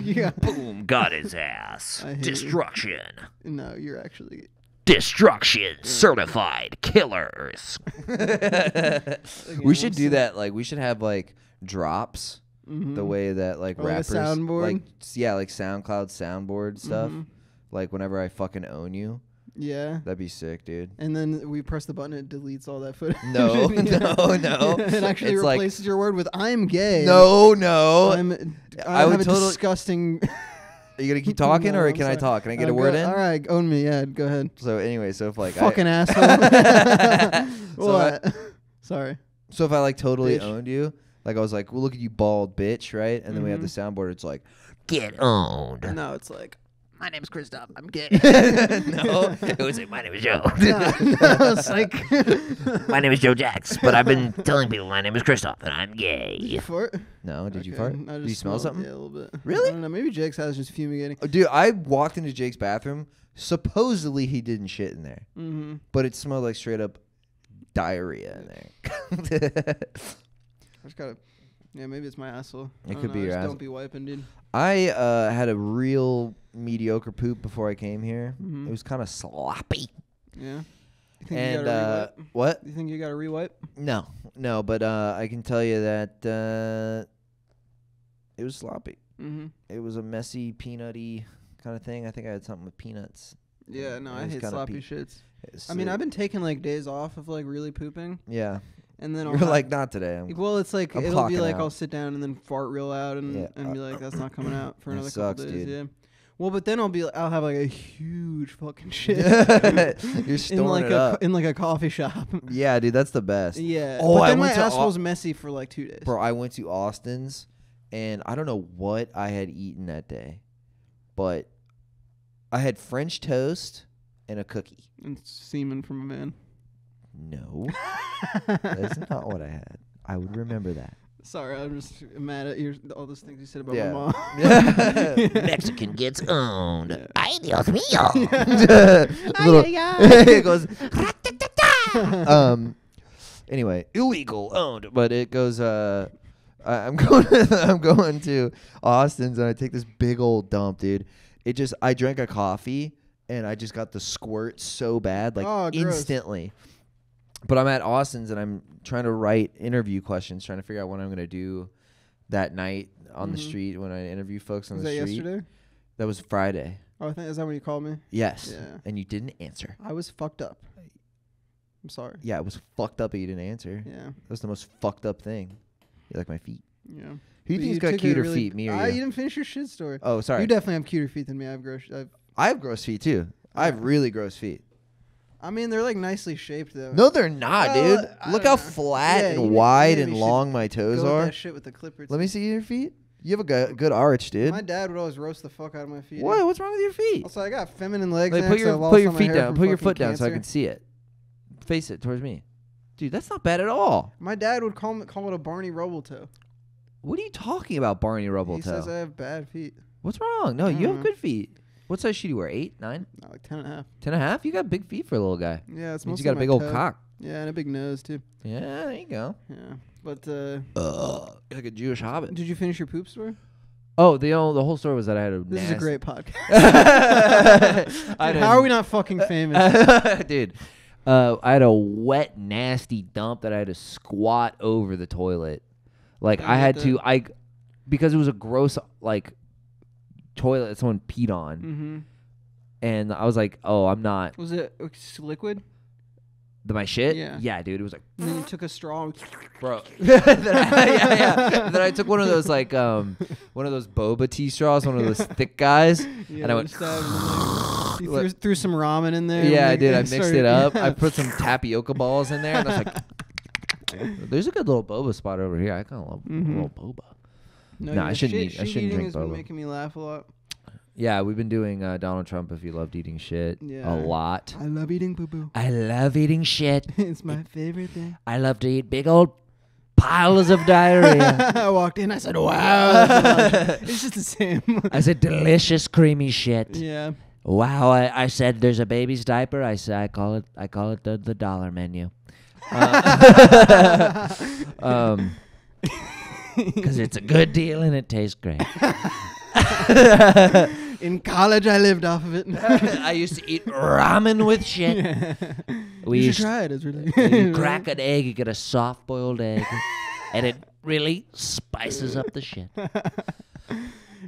Yeah. Boom, got his ass. I hate you. Destruction. No, you're actually. Destruction. Certified killers. We should do that. Like, we should have like drops. Mhm. The way that like Or like a rappers, soundboard? like yeah, like SoundCloud soundboard stuff. Mhm. Like whenever I fucking own you, Yeah. that'd be sick, dude. And then we press the button, it deletes all that footage. No, Yeah. no. It actually It's like- replaces your word with "I'm gay." No. I would have a totally- disgusting. Are you gonna keep talking, No, or I'm can I sorry. talk? Can I get Oh, a word go- in? All right, own me. Yeah, go ahead. So anyway, so if like Fucking I, asshole. So What? Sorry. so if I like totally Bitch. owned you, like I was like, well, look at you, bald bitch, right? And then we have the soundboard. It's like, Get owned. No, it's like, my name's Christoph. I'm gay. No, it was like, my name is Joe. no, it's like. My name is JeanJax, but I've been telling people my name is Christoph and I'm gay. Fart? no, did you Okay, fart? I Did just you smell something? Yeah, a little bit. Really? I don't know. Maybe Jake's house is just fumigating. Oh, dude, I walked into Jake's bathroom. Supposedly he didn't shit in there, Mm-hmm. but it smelled like straight up diarrhea in there. I just gotta. Yeah, maybe it's my asshole. It I don't could know, be I your just asshole. Don't be wiping, dude. I had a real mediocre poop before I came here. Mhm. It was kind of sloppy. Yeah. You think you And gotta rewipe? what? You think you gotta rewipe? No, but I can tell you that it was sloppy. Mm-hmm. It was a messy, peanutty kind of thing. I think I had something with peanuts. Yeah, no, It I was hate kinda sloppy shits. It's, I mean, I've been taking like days off of like really pooping, yeah. and then I'll You're have- like, not today. well, it's like I'm it'll be clocking like out. I'll sit down and then fart real loud and Yeah. and be like, that's not coming out for That another sucks, couple days. dude. Yeah. Well, but then I'll have like a huge fucking shit You're in storing like it a up. in like a coffee shop. Yeah, dude, that's the best. Yeah. Oh, but I then my went to asshole's messy for like 2 days. Bro, I went to Austin's, and I don't know what I had eaten that day, but I had French toast and a cookie. And semen from a man. No, that's not what I had. I would remember that. Sorry, I'm just mad at all those things you said about Yeah. my mom. Mexican gets owned. Yeah. Ay, Dios mío. Little- Ay, ay, it goes. Anyway, illegal owned, but it goes. I'm going. I'm going to Austin's, and I take this big old dump, dude. I drank a coffee, and I just got the squirt so bad, like Oh, gross. instantly. But I'm at Austin's, and I'm trying to write interview questions, trying to figure out what I'm going to do that night on the street when I interview folks on Was the that street. yesterday? That was Friday. Oh, I think is that when you called me? Yes. Yeah. And you didn't answer. I was fucked up. I'm sorry. Yeah, it was fucked up that you didn't answer. Yeah. That was the most fucked up thing. You like my feet. Yeah. Who do you But think's got took it cuter really- feet, me or You you? didn't finish your shit story. Oh, sorry. You definitely have cuter feet than me. I I have gross feet too. I have really gross feet. I mean, they're like nicely shaped though. No, they're not, Well, dude. I Look don't how know. flat Yeah, you and may- wide maybe and you should long my toes Go with are. that shit with the clippers. Let me see your feet. You have a good arch, dude. My dad would always roast the fuck out of my feet. What? What's wrong with your feet? Also, I got feminine legs. Like, now put 'cause I your lost put your all my feet hair down. from Put your fucking foot down so I cancer. can see it. Face it towards me, dude. That's not bad at all. My dad would call it a Barney Rubble toe. What are you talking about, Barney Rubble He toe? says I have bad feet. What's wrong? No, I you don't have know. good feet. What size shoe do you wear? 8, 9, Not like 10.5. 10.5? You got big feet for a little guy. Yeah, it's Means mostly you got a my big old toe. cock. Yeah, and a big nose too. Yeah, there you go. Yeah, but You're like a Jewish hobbit. did you finish your poop story? Oh, the whole story was that I had a This is a great podcast. I Dude, how are we not fucking famous? Dude, I had a wet, nasty dump that I had to squat over the toilet. Like I I had get to, because it was a gross like toilet that someone peed on, Mm-hmm. and I was like, oh, I'm not Was it liquid? my shit. Yeah. Dude, it was like, And then you took a straw. bro. Then I took one of those like one of those boba tea straws, one of those thick guys, Yeah, and I went. You threw some ramen in there. Yeah, I and did. I it mixed started- it up. yeah. I put some tapioca balls in there, and I was like, "There's a good little boba spot over here. I kind of love a little boba." No, Nah, I yeah, shouldn't shit- eat- I shit shouldn't eating drink has been boba. making me laugh a lot. Yeah, we've been doing Donald Trump. If you loved eating shit, Yeah. a lot. I love eating boo boo. I love eating shit. It's my favorite thing. I love to eat big old piles of diarrhea. I walked in. I said, "Wow, that's it's just the same." I said, delicious, creamy shit. Yeah. Wow, I said there's a baby's diaper. I said I call it the dollar menu. Because it's a good deal and it tastes great. In college, I lived off of it. I used to eat ramen with shit. We You used should try it. It's really. you crack an egg, you get a soft-boiled egg, and it really spices up the shit.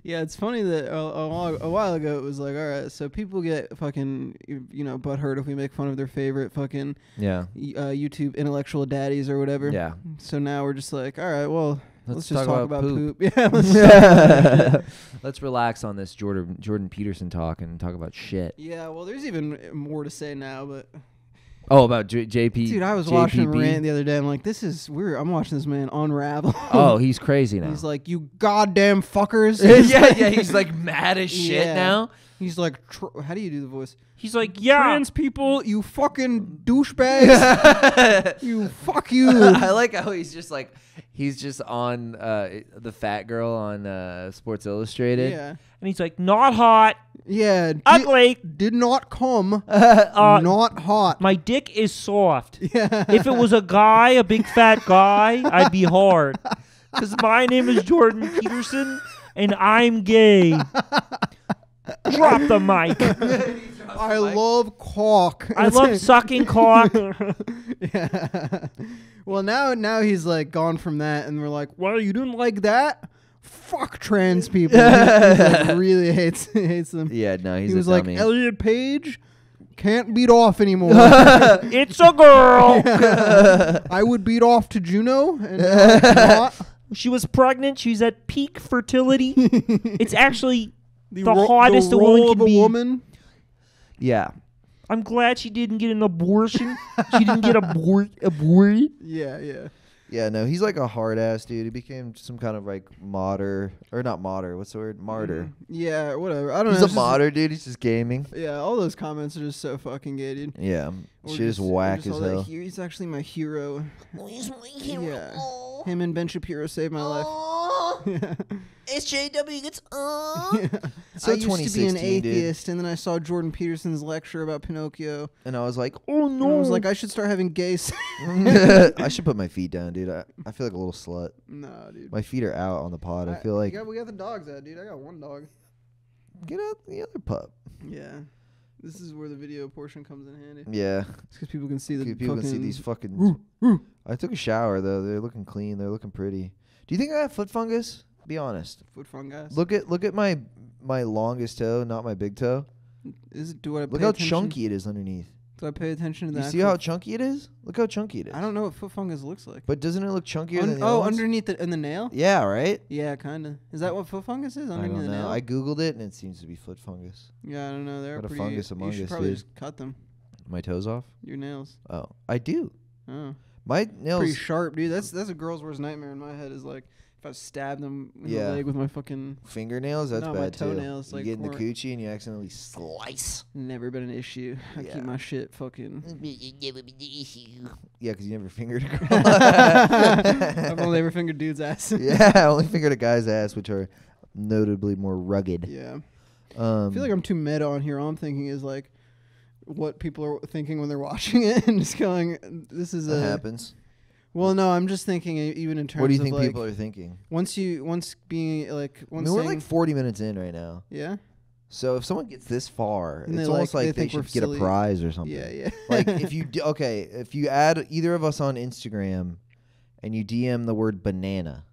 Yeah, it's funny that a while ago it was like, all right, so people get fucking, butthurt if we make fun of their favorite fucking YouTube intellectual daddies or whatever. Yeah. So now we're just like, all right, well, let's just talk talk about about poop. poop. Yeah, Let's relax on this Jordan Peterson talk and talk about shit. yeah. Well, there's even more to say now, but Oh, about JP. dude, I was JPB? watching Rant the other day. I'm like, this is weird. I'm watching this man unravel. Oh, he's crazy now. He's like, you goddamn fuckers. yeah, he's like mad as shit Yeah. now. He's like, how do you do the voice? He's like, yeah. Trans people, you fucking douchebags. You fuck you. I like how he's just on the fat girl on Sports Illustrated. Yeah. And he's like, not hot, Yeah. ugly. Did not come. Not hot. My dick is soft. Yeah. If it was a guy, a big fat guy, I'd be hard. Because my name is Jordan Peterson, and I'm gay. Drop the mic. I love cock. I love sucking cock. Yeah. Well, now he's like gone from that, and we're like, well, you didn't like that? Fuck trans people. He like really hates them. Yeah, no, he's He a was like, dummy. Elliot Page can't beat off anymore. It's a girl. I would beat off to Juno, and not. She was pregnant. She's at peak fertility. It's actually the hottest the a woman role can of a be. woman. Yeah. I'm glad she didn't get an abortion. She didn't get aborted. Yeah. Yeah, no, he's like a hard ass dude. He became some kind of like martyr. What's the word? Martyr. Yeah, whatever. I don't He's know. a martyr, dude. He's just gaming. Yeah, all those comments are just so fucking gay, dude. Yeah. Or Shit is or whack just as all that hell. He's actually my hero. He's my hero. Yeah. Him and Ben Shapiro saved my life. Yeah. SJW gets So I used to be an 2016, dude. atheist, and then I saw Jordan Peterson's lecture about Pinocchio. And I was like, Oh no! And I was like, I should start having gay sex. I should put my feet down, dude. I feel like a little slut. Nah, dude. My feet are out on the pod. I feel like we got the dogs out, dude. I got one dog. get out the other pup. Yeah. This is where the video portion comes in handy. Yeah. It's because people can see the People fucking... can see these fucking. I took a shower though. They're looking clean. They're looking pretty. Do you think I have foot fungus? Be honest. foot fungus. Look at my longest toe, not my big toe. Do I Look pay how attention? chunky it is underneath. Do I pay attention to You that? see how chunky it is? Look how chunky it is. I don't know what foot fungus looks like. But doesn't it look chunkier than the other ones? Underneath in the nail? Yeah, right? Yeah, kind of. Is that what foot fungus is? I Underneath don't the know. nail? I googled it and it seems to be foot fungus. Yeah, I don't know. They're What a pretty... fungus among you should us, probably dude. just cut them. My toes off? Your nails. Oh, I do. Oh. My nails. Pretty sharp, dude. That's a girl's worst nightmare in my head is like if I stab them in Yeah. the leg with my fucking... Fingernails, that's No, bad my too. toenails, You like, get in the weren't- coochie and you accidentally slice. Never been an issue. I Yeah. keep my shit fucking... Yeah, because you never fingered a girl. I've only ever fingered dude's ass. Yeah, I only fingered a guy's ass, which are notably more rugged. Yeah. I feel like I'm too meta on here. All I'm thinking is like what people are thinking when they're watching it and just going, this is that happens. Well, no, I'm just thinking even in terms of What do you think like, people are thinking? once being like, I once mean, we're saying, like 40 minutes in right now. yeah? So if someone gets this far, And it's they almost like- like they they think we're should get a silly. prize or something. Yeah. Like if you if you add either of us on Instagram and you DM the word banana,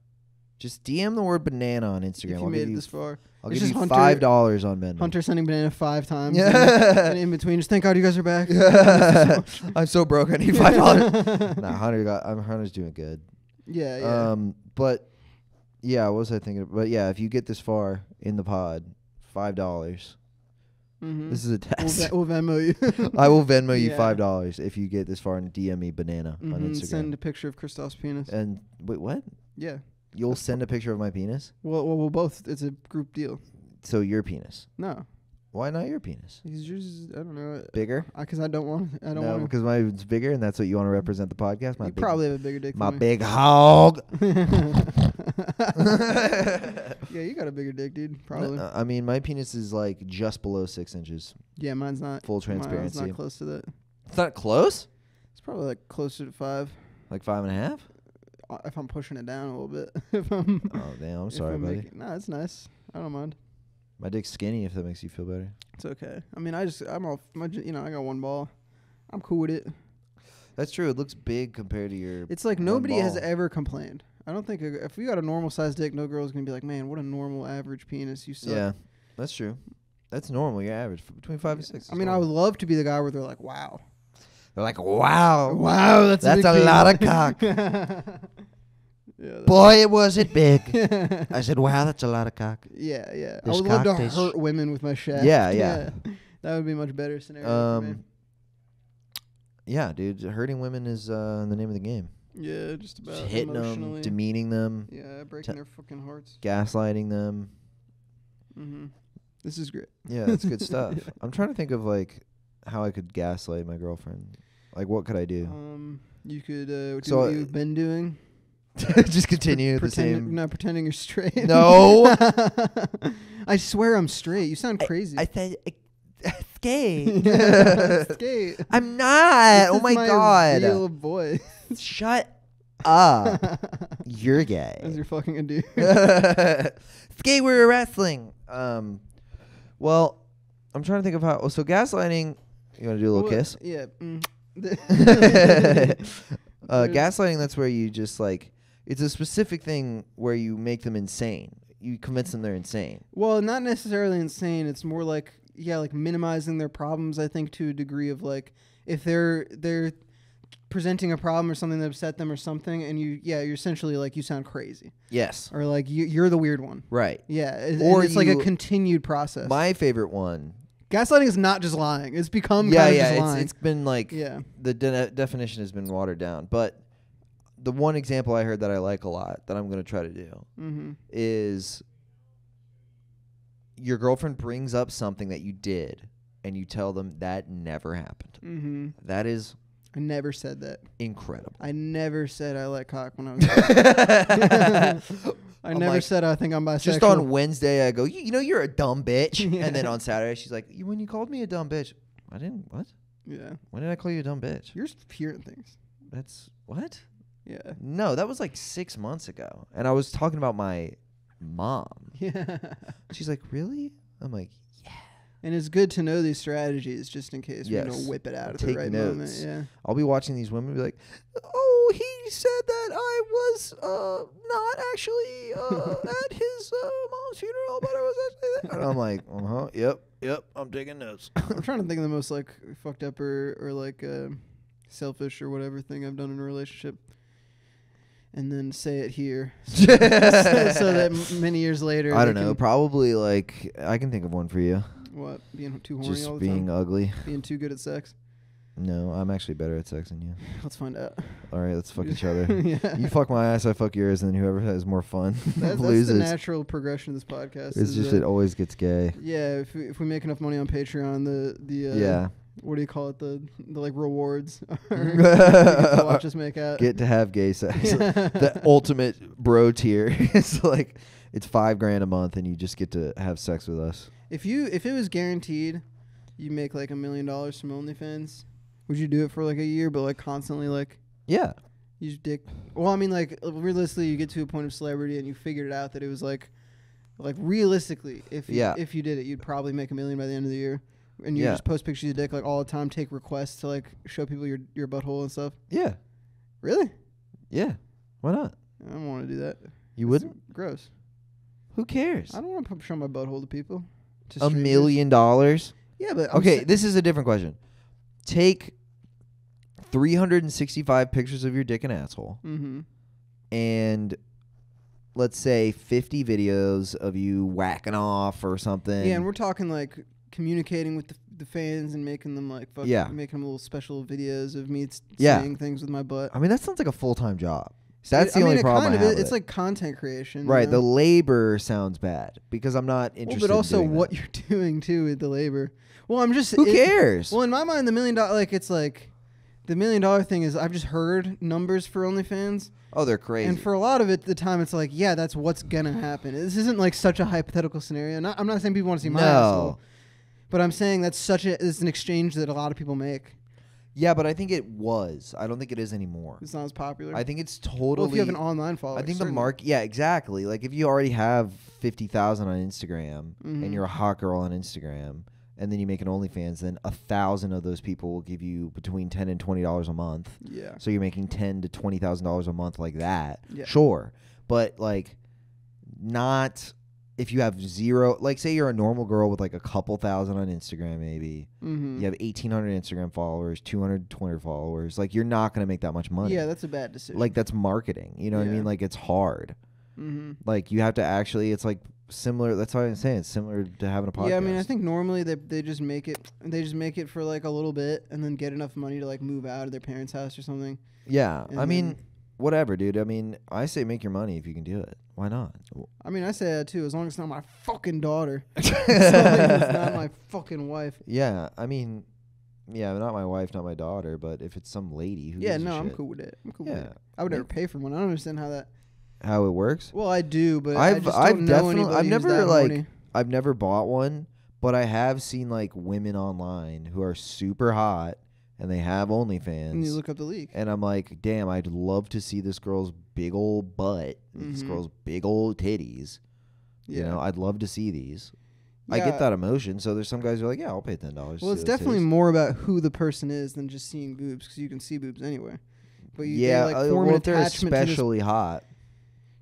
just DM the word banana on Instagram. if you made it this far. I'll It's give you just $5 on Venmo. Hunter sending banana 5 times. Yeah. And in between, just thank God you guys are back. I'm so broke. I need $5. Nah, Hunter's doing good. Yeah. But yeah, what was I thinking? But yeah, if you get this far in the pod, $5. Mm-hmm. This is a test. We'll Venmo you. I will Venmo you Yeah. $5 if you get this far and DM me banana on Mhm, Instagram. Send a picture of Christoph's penis. And wait, what? Yeah. You'll send a picture of my penis? Well, we'll both. It's a group deal. So your penis. No. Why not your penis? Because yours, I don't know. Bigger? Because I don't want. I don't No, want. because mine's bigger, and that's what you want to represent the podcast. You probably have a bigger dick. my than me. big hog. Yeah, you got a bigger dick, dude. Probably. I mean, my penis is like just below 6 inches. Yeah, mine's not. Full Mine's transparency. not close to that. It's not close. It's probably like closer to 5. Like 5.5. If I'm pushing it down a little bit. If I'm. Oh damn! I'm if sorry, I'm buddy. Nah, it's nice. I don't mind. My dick's skinny. If that makes you feel better. It's okay. I mean, I'm all. I got one ball. I'm cool with it. That's true. It looks big compared to your. It's like one nobody has ball. ever complained. I don't think if we got a normal sized dick, no girl's gonna be like, man, what a normal average penis you suck. Yeah, that's true. That's normal. You're average between 5 and 6. I mean, I would love to be the guy where they're like, wow. They're like, wow, Wow, that's a big lot of penis." cock. Yeah, Boy, was it big. I said, wow, that's a lot of cock. yeah, yeah. I This would love to cock tastes- hurt women with my shaft. Yeah, yeah. That would be a much better scenario for me. Yeah, dude, hurting women is the name of the game. Yeah, just about Just hitting them, emotionally. demeaning them, Yeah, breaking their fucking hearts. gaslighting them. Mm-hmm. This is great. Yeah, that's good stuff. Yeah. I'm trying to think of like how I could gaslight my girlfriend. Like, what could I do? You could do So, what you've been doing. Just continue the same. Not pretending you're straight. No. I swear I'm straight. You sound crazy. I said gay. Gay. I'm not. Oh This is my god. Real boy. Shut up. You're gay. As you're fucking a dude. Gay. We're wrestling. Well, I'm trying to think of how. So gaslighting. You want to do a little kiss? Yeah. Gaslighting. That's where you just like. It's a specific thing where you make them insane. You convince them they're insane. Well, not necessarily insane. It's more like like minimizing their problems. I think to a degree of like if they're presenting a problem or something that upset them or something, and you're essentially like you sound crazy. Yes. Or like you're the weird one. Right. Yeah. Or it's like a continued process. My favorite one. Gaslighting is not just lying. It's become kind of just lying. It's been like the definition has been watered down. But the one example I heard that I like a lot that I'm going to try to do is your girlfriend brings up something that you did and you tell them that never happened. Mm-hmm. That is I never said that. incredible. I never said I like cock when I was I I'm never like, said I think I'm bisexual. Just on Wednesday, I go, you know, you're a dumb bitch. And then on Saturday, she's like, when you called me a dumb bitch, I didn't, what? Yeah. When did I call you a dumb bitch? You're just hearing things. That's, what? Yeah. No, that was like 6 months ago. And I was talking about my mom. Yeah. She's like, really? I'm like, yeah. And it's good to know these strategies just in case we Yes. don't whip it out at the Take right notes. moment. Yeah. I'll be watching these women be like, oh, he said that I was not actually at his mom's funeral, but I was actually there. And I'm like, yep, I'm taking notes. I'm trying to think of the most like fucked up or like selfish or whatever thing I've done in a relationship. And then say it here, so that many years later. I don't know. Probably like I can think of one for you. What? Being too horny Just all the being time? ugly. Being too good at sex? No, I'm actually better at sex than you. Let's find out. All right, let's fuck each other. Yeah. You fuck my ass, I fuck yours, and then whoever has more fun That's loses. the natural progression of this podcast. It's just it always gets gay. Yeah, if we make enough money on Patreon, the Yeah. what do you call it? The like rewards are you get to watch us make out. Get to have gay sex. The ultimate bro tier. It's like it's $5,000 a month, and you just get to have sex with us. If it was guaranteed, you make like $1 million from OnlyFans. Would you do it for like a year, but like constantly like Yeah. you just dick? Well, I mean, like realistically, you get to a point of celebrity and you figured it out that it was like realistically, if you did it, you'd probably make $1 million by the end of the year. And you just post pictures of your dick like all the time, take requests to like show people your butthole and stuff. Yeah. Really? Yeah. Why not? I don't want to do that. You wouldn't? Gross. Who cares? I don't want to show my butthole to people. To $1 strangers. million? Yeah, but Okay, this is a different question. Take 365 pictures of your dick and asshole, and let's say 50 videos of you whacking off or something. Yeah, and we're talking like communicating with the fans and making them like making them little special videos of me saying things with my butt. I mean, that sounds like a full-time job. That's the only problem I have with It's it. like content creation. Right, You the know? labor sounds bad because I'm not interested. But also in doing what that. you're doing too with the labor. Well, I'm just. Who cares? Well, in my mind, the $1 million, like it's like, the $1 million thing is I've just heard numbers for OnlyFans, Oh, they're crazy. and for a lot of it, the time it's like, yeah, that's what's gonna happen. This isn't like such a hypothetical scenario. I'm not saying people want to see my asshole, but I'm saying that's it's an exchange that a lot of people make. Yeah, but I think it was. I don't think it is anymore. It's not as popular. I think it's totally. Well, if you have an online follower, I think the certainly. market. Yeah, exactly. Like if you already have 50,000 on Instagram and you're a hot girl on Instagram, and then you make an OnlyFans, then 1,000 of those people will give you between $10 and $20 a month. Yeah. So you're making $10,000 to $20,000 a month like that. Yeah. Sure, but like, not if you have zero. Like, say you're a normal girl with like a couple thousand on Instagram, maybe. Mm-hmm. You have 1,800 Instagram followers, 200 Twitter followers. Like, you're not gonna make that much money. Yeah, that's a bad decision. Like, that's marketing. You know what I Yeah. mean? Like, it's hard. Mm-hmm. Like, you have to actually. It's like similar. That's what I'm saying. It's similar to having a podcast. Yeah, I mean, I think normally they just make it. They just make it for like a little bit, and then get enough money to like move out of their parents' house or something. Yeah, And I mean, then- whatever, dude. I mean, I say make your money if you can do it. Why not? I mean, I say that too, as long as it's not my fucking daughter. As long as it's not my fucking wife. Yeah, I mean, yeah, not my wife, not my daughter, but if it's some lady who. Yeah, gives a no, I'm shit. cool with it. I'm cool with Yeah. it. I would never pay for one. I don't understand how that. How it works? Well, I do, but I just don't know definitely, anybody I've who's never that like, horny. I've never bought one, but I have seen like women online who are super hot and they have OnlyFans. And you look up the leak. And I'm like, damn, I'd love to see this girl's big old butt, this Mhm. girl's big old titties. You Yeah. know, I'd love to see these. I Yeah. get that emotion. So there's some guys who are like, yeah, I'll pay $10. Well, to it's see those definitely titties. more about who the person is than just seeing boobs, because you can see boobs anyway. But you Yeah, they, like, form well, an if they're attachment to this. especially hot.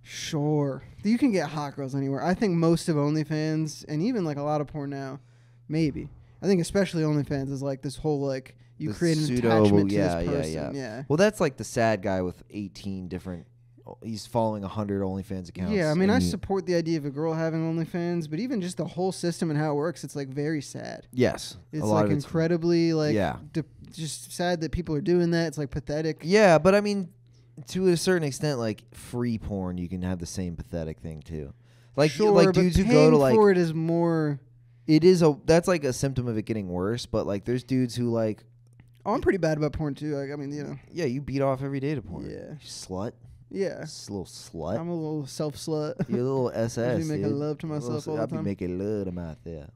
Sure, you can get hot girls anywhere. I think most of OnlyFans, and even like a lot of porn now, maybe. I think especially OnlyFans is like this whole like you The create an pseudo- attachment to yeah, this yeah, person. Yeah. Well, that's like the sad guy with 18 different. He's following 100 OnlyFans accounts. Yeah, I mean, I and support the idea of a girl having OnlyFans, but even just the whole system and how it works, it's like very sad. Yes, It's a lot like of it's incredibly like yeah. just sad that people are doing that. It's like pathetic. Yeah, but I mean, to a certain extent, like free porn, you can have the same pathetic thing too. Like sure, like but dudes who paying go to like for it is more. it is a that's like a symptom of it getting worse. But like there's dudes who like Oh, I'm pretty bad about porn too. Like, I mean, you know. yeah, you beat off every day to porn. Yeah. You slut, Yeah. little slut. I'm a little self slut. You're a little SS. Usually making dude. love to myself all the I'll be time. making love to my yeah.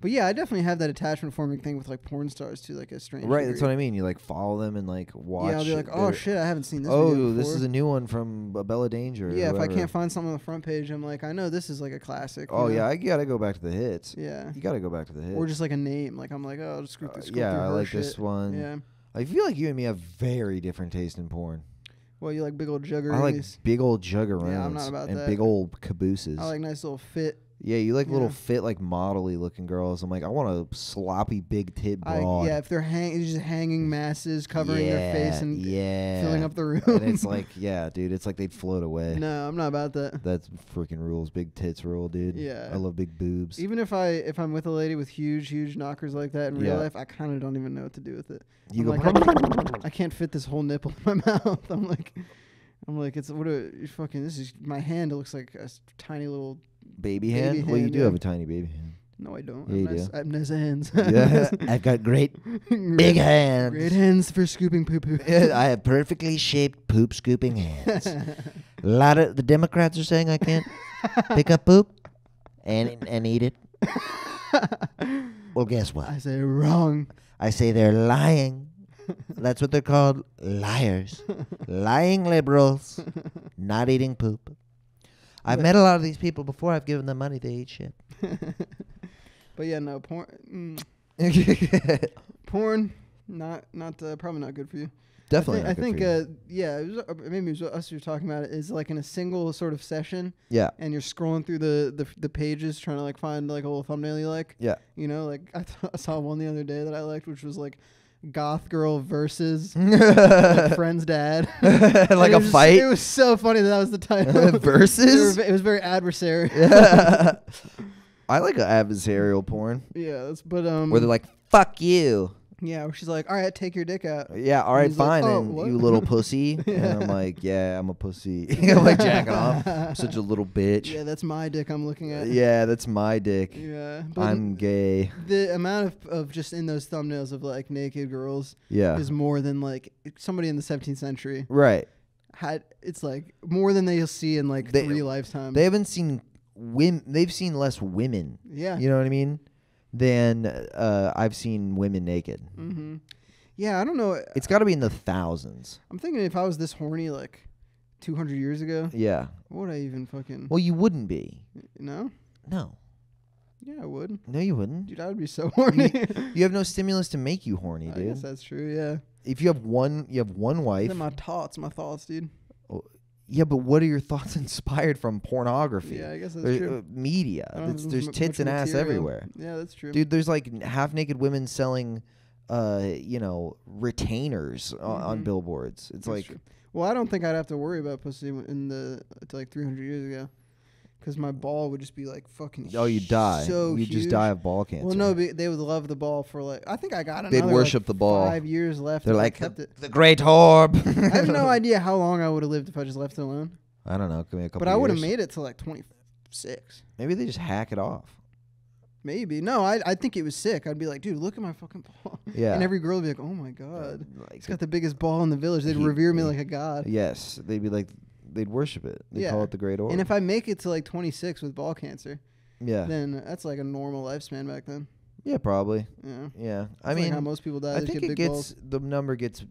But yeah, I definitely have that attachment forming thing with like porn stars too, like a strange. Right, that's what degree. I mean. You like follow them and like watch. Yeah, I'll be like, oh their- shit, I haven't seen this. oh, video this before. is a new one from Bella Danger. or Yeah, if I whoever. can't find something on the front page, I'm like, I know this is like a classic. you Oh know? yeah, I gotta go back to the hits. Yeah. You gotta go back to the hits. Or just like a name. Like I'm like, oh, I'll just scroll through yeah, through I her like shit. this one. Yeah. I feel like you and me have very different taste in porn. Well, you like big old juggeries. I like big old juggerones Yeah, I'm not about and that. big old cabooses. I like nice little fit. yeah, you like little yeah. fit, like modelly looking girls. I'm like, I want a sloppy big tit broad. Yeah, if they're just hanging masses covering their face and yeah, filling up the room. and it's like, yeah, dude, it's like they'd float away. No, I'm not about that. That's freaking rules. Big tits rule, dude. Yeah. I love big boobs. Even if I'm with a lady with huge knockers like that in real Yeah. life, I kind of don't even know what to do with it. You I'm go, like, I can't fit this whole nipple in my mouth. I'm like, it's what a fucking. This is my hand. It looks like a tiny little. baby hand? baby Well, you hand, do yeah. have a tiny baby hand. No, I don't. Yeah, you do. I have nice hands. Yeah, I've got great big hands. Great hands for scooping poo poo. I have perfectly shaped poop scooping hands. A lot of the Democrats are saying I can't pick up poop and eat it. Well, guess what? I say wrong. I say they're lying. That's what they're called, liars. Lying liberals, not eating poop. I've met a lot of these people before. I've given them money. They eat shit. But yeah, no porn. Porn, not probably not good for you. Definitely. I think yeah, it was, maybe it was us who were talking about it. Is like in a single sort of session, yeah. and you're scrolling through the pages trying to like find like a little thumbnail you like. Yeah. You know, like I saw one the other day that I liked, which was like goth girl versus friend's dad. Like And a it was just- fight? It was so funny that was the title. Versus? It was very adversary. I like adversarial porn Yeah, that's but where they're like, fuck you. Yeah, where she's like, all right, take your dick out. Yeah, all right, he's like, fine, "Oh, then, what?" you little pussy. And I'm like, yeah, I'm a pussy. I'm like jacking off. I'm such a little bitch. Yeah, that's my dick I'm looking at. Yeah, that's my dick. Yeah. But I'm gay. the amount of just in those thumbnails of like naked girls Yeah. is more than like somebody in the 17th century Right. had. It's like more than they'll see in like They- 3 lifetimes. They haven't seen women. They've seen less women. Yeah. You know what I mean? Than I've seen women naked. Mm-hmm. Yeah, I don't know. It's got to be in the thousands. I'm thinking if I was this horny like 200 years ago, Yeah. what would I even fucking... Well, you wouldn't be. No? No. Yeah, I would. No, you wouldn't. Dude, I would be so horny. You have no stimulus to make you horny, I dude. guess that's true, yeah. If you have one wife. They're my thoughts, dude. Yeah, but what are your thoughts inspired from? Pornography. Yeah, I guess that's Or, true. media. I don't know if There's much tits and ass material. everywhere. Yeah, that's true. Dude, there's like half-naked women selling, retainers on Mhm. billboards. It's That's like, true. Well, I don't think I'd have to worry about pussy to like 300 years ago. Because my ball would just be like fucking oh, you die. so You just huge. die of ball cancer. Well, no, they would love the ball for like, I think I got They'd another worship like the ball. 5 years left. They're if I like, kept it. the great orb. I have no idea how long I would have lived if I just left it alone. I don't know. Give me a couple But I would have years. made it to like 26. Maybe they just hack it off. Maybe. No, I think it was sick. I'd be like, dude, look at my fucking ball. Yeah. And every girl would be like, oh my God. Like He's got the biggest ball in the village. They'd He- revere me he- like a god. Yes. They'd be like, they'd worship it. They'd call Yeah. it the great orb. And if I make it to like 26 with ball cancer, yeah. then that's like a normal lifespan back then. Yeah, probably. Yeah. Yeah. That's I like mean, how most people die. I They think get it big gets, balls. the number gets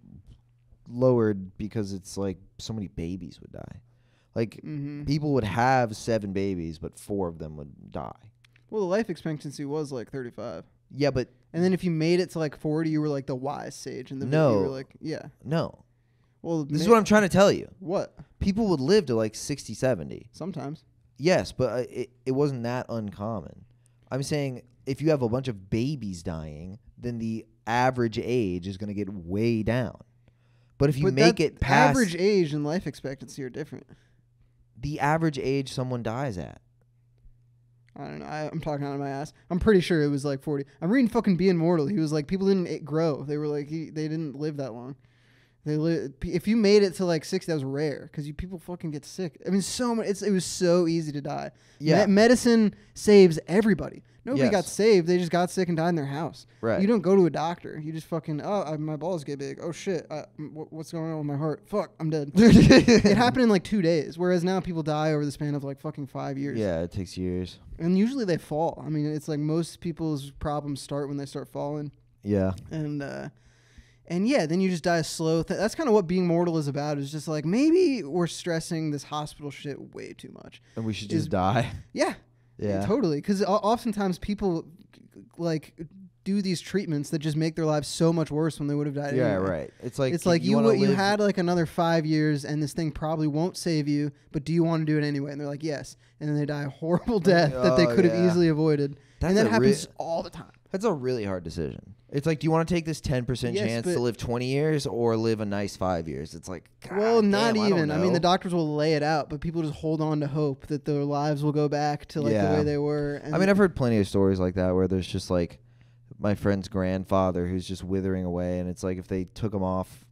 lowered because it's like so many babies would die. Like, Mm-hmm. people would have 7 babies, but 4 of them would die. Well, the life expectancy was like 35. Yeah, but And then if you made it to like 40, you were like the wise sage. And the No. you were like, yeah. no. Well, This is what I'm trying to tell you. What? People would live to like 60, 70. Sometimes. Yes, but it wasn't that uncommon. I'm saying if you have a bunch of babies dying, then the average age is going to get way down. But if you But make that it past average age and life expectancy are different. the average age someone dies at. I don't know. I'm talking out of my ass. I'm pretty sure it was like 40. I'm reading fucking Be Immortal. He was like, people didn't grow. They were like, they didn't live that long. If you made it to like 60, that was rare because people fucking get sick. I mean, it was so easy to die. Yeah. Medicine saves everybody. Nobody Yes. got saved. They just got sick and died in their house. Right. You don't go to a doctor. You just fucking, my balls get big. Oh shit. What's going on with my heart? Fuck, I'm dead. It happened in like 2 days. Whereas now people die over the span of like fucking 5 years. Yeah, it takes years. And usually they fall. I mean, it's like most people's problems start when they start falling. Yeah. And yeah, then you just die a slow. That's kind of what being mortal is about. Is just like maybe we're stressing this hospital shit way too much. And we should just die. Yeah, Yeah. totally. Because oftentimes people like do these treatments that just make their lives so much worse when they would have died. Yeah, anyway. right. It's like you wanna you live- had like another 5 years, and this thing probably won't save you. But do you want to do it anyway? And they're like, yes. And then they die a horrible death that they Oh, could have yeah. easily avoided. That's And that a happens all the time. That's a really hard decision. It's like, do you want to take this 10% Yes, chance but- to live 20 years or live a nice 5 years? It's like, Well, God not damn, even. I, I mean, the doctors will lay it out, but people just hold on to hope that their lives will go back to like the Yeah. way they were. And I mean, I've heard plenty of stories like that where there's just like my friend's grandfather who's just withering away, and it's like if they took him off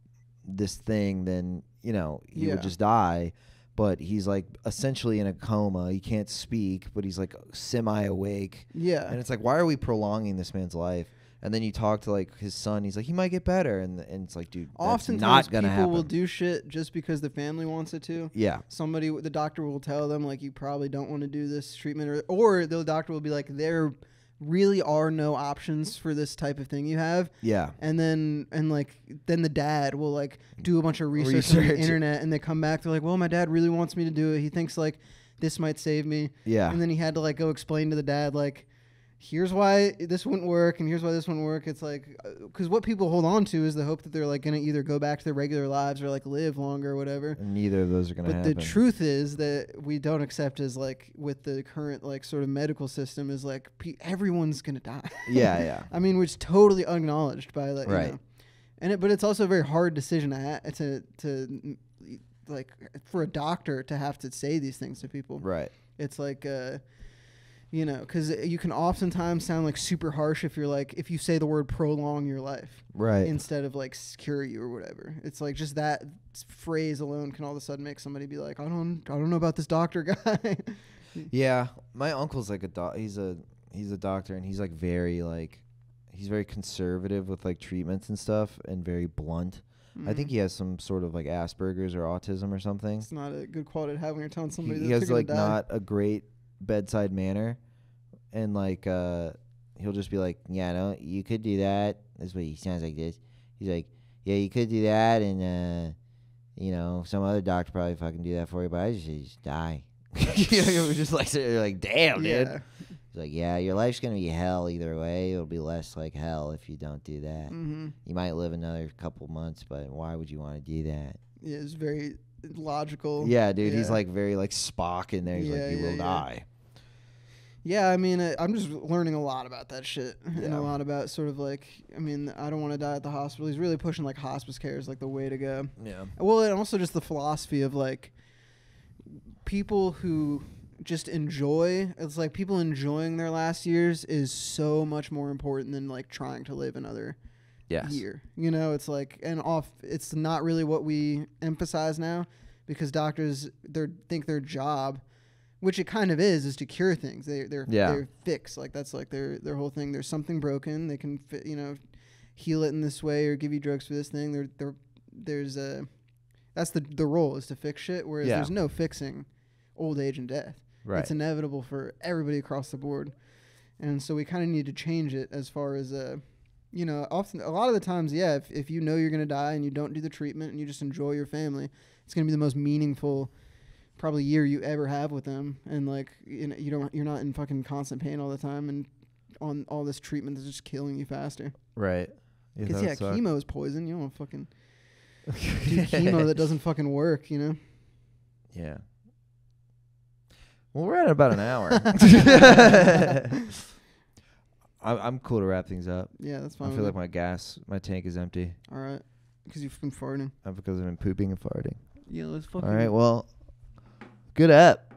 this thing, then he Yeah. would just die. But he's like essentially in a coma. He can't speak, but he's like semi-awake. yeah, And it's like, why are we prolonging this man's life? And then you talk to like his son. He's like, he might get better, and it's like, dude, that's oftentimes not gonna people happen. will do shit just because the family wants it to. Yeah, The doctor will tell them like, you probably don't want to do this treatment, or the doctor will be like, there really are no options for this type of thing you have. yeah, And then the dad will like do a bunch of research on the internet, and they come back. They're like, well, my dad really wants me to do it. He thinks like this might save me. yeah. And then he had to like go explain to the dad like, here's why this wouldn't work and here's why this wouldn't work. It's like, because what people hold on to is the hope that they're like gonna either go back to their regular lives or like live longer or whatever. And neither of those are gonna But happen. the truth is that we don't accept as like with the current like sort of medical system is like everyone's gonna die. Yeah, yeah. I mean, which is totally acknowledged by like, Right. But it's also a very hard decision to like for a doctor to have to say these things to people. Right. It's like You know, because you can oftentimes sound like super harsh if you're like, if you say the word prolong your life. Right. Instead of like cure you or whatever. It's like just that phrase alone can all of a sudden make somebody be like, I don't know about this doctor guy. Yeah, my uncle's like he's a doctor, and he's like he's very conservative with like treatments and stuff, and very blunt. I think he has some sort of like Asperger's or autism or something. It's not a good quality to have when you're telling somebody He that has they're like gonna die. not a great bedside manner, and like he'll just be like, yeah, no, you could do that. That's what he sounds like. This, he's like, yeah, you could do that, and you know, some other doctor probably fucking do that for you, but I just die. You know, we're just like, you're like, damn, dude. He's like, yeah, your life's gonna be hell either way. It'll be less like hell if you don't do that. Mm-hmm. You might live another couple months, but why would you want to do that? Yeah, it's very logical. Yeah, dude. Yeah. He's like very like Spock in there. He's like, you will die. Yeah, I mean, I'm just learning a lot about that shit. And Yeah. a lot about sort of like, I mean, I don't want to die at the hospital. He's really pushing like hospice care is like the way to go. Yeah. Well, and also just the philosophy of like people who just enjoy, it's like people enjoying their last years is so much more important than like trying to live another year. You know, it's like, it's not really what we emphasize now because doctors, think their job, which it kind of is to cure things. They're fixed. Like that's like their whole thing. There's something broken. They can heal it in this way or give you drugs for this thing. That's the role is to fix shit. Whereas there's no fixing old age and death. Right. It's inevitable for everybody across the board. And so we kind of need to change it as far as often a lot of the times, if you know you're going to die and you don't do the treatment and you just enjoy your family, it's going to be the most meaningful probably year you ever have with them. And like, you're not in fucking constant pain all the time and on all this treatment that's just killing you faster. Right. Because chemo is poison. You don't want to fucking do chemo that doesn't fucking work, you know? Yeah. Well, we're at about an hour. I'm cool to wrap things up. Yeah, that's fine. I feel like my tank is empty. All right. Because you've been farting. Because I've been pooping and farting. Yeah, let's fucking... All right, well, good app.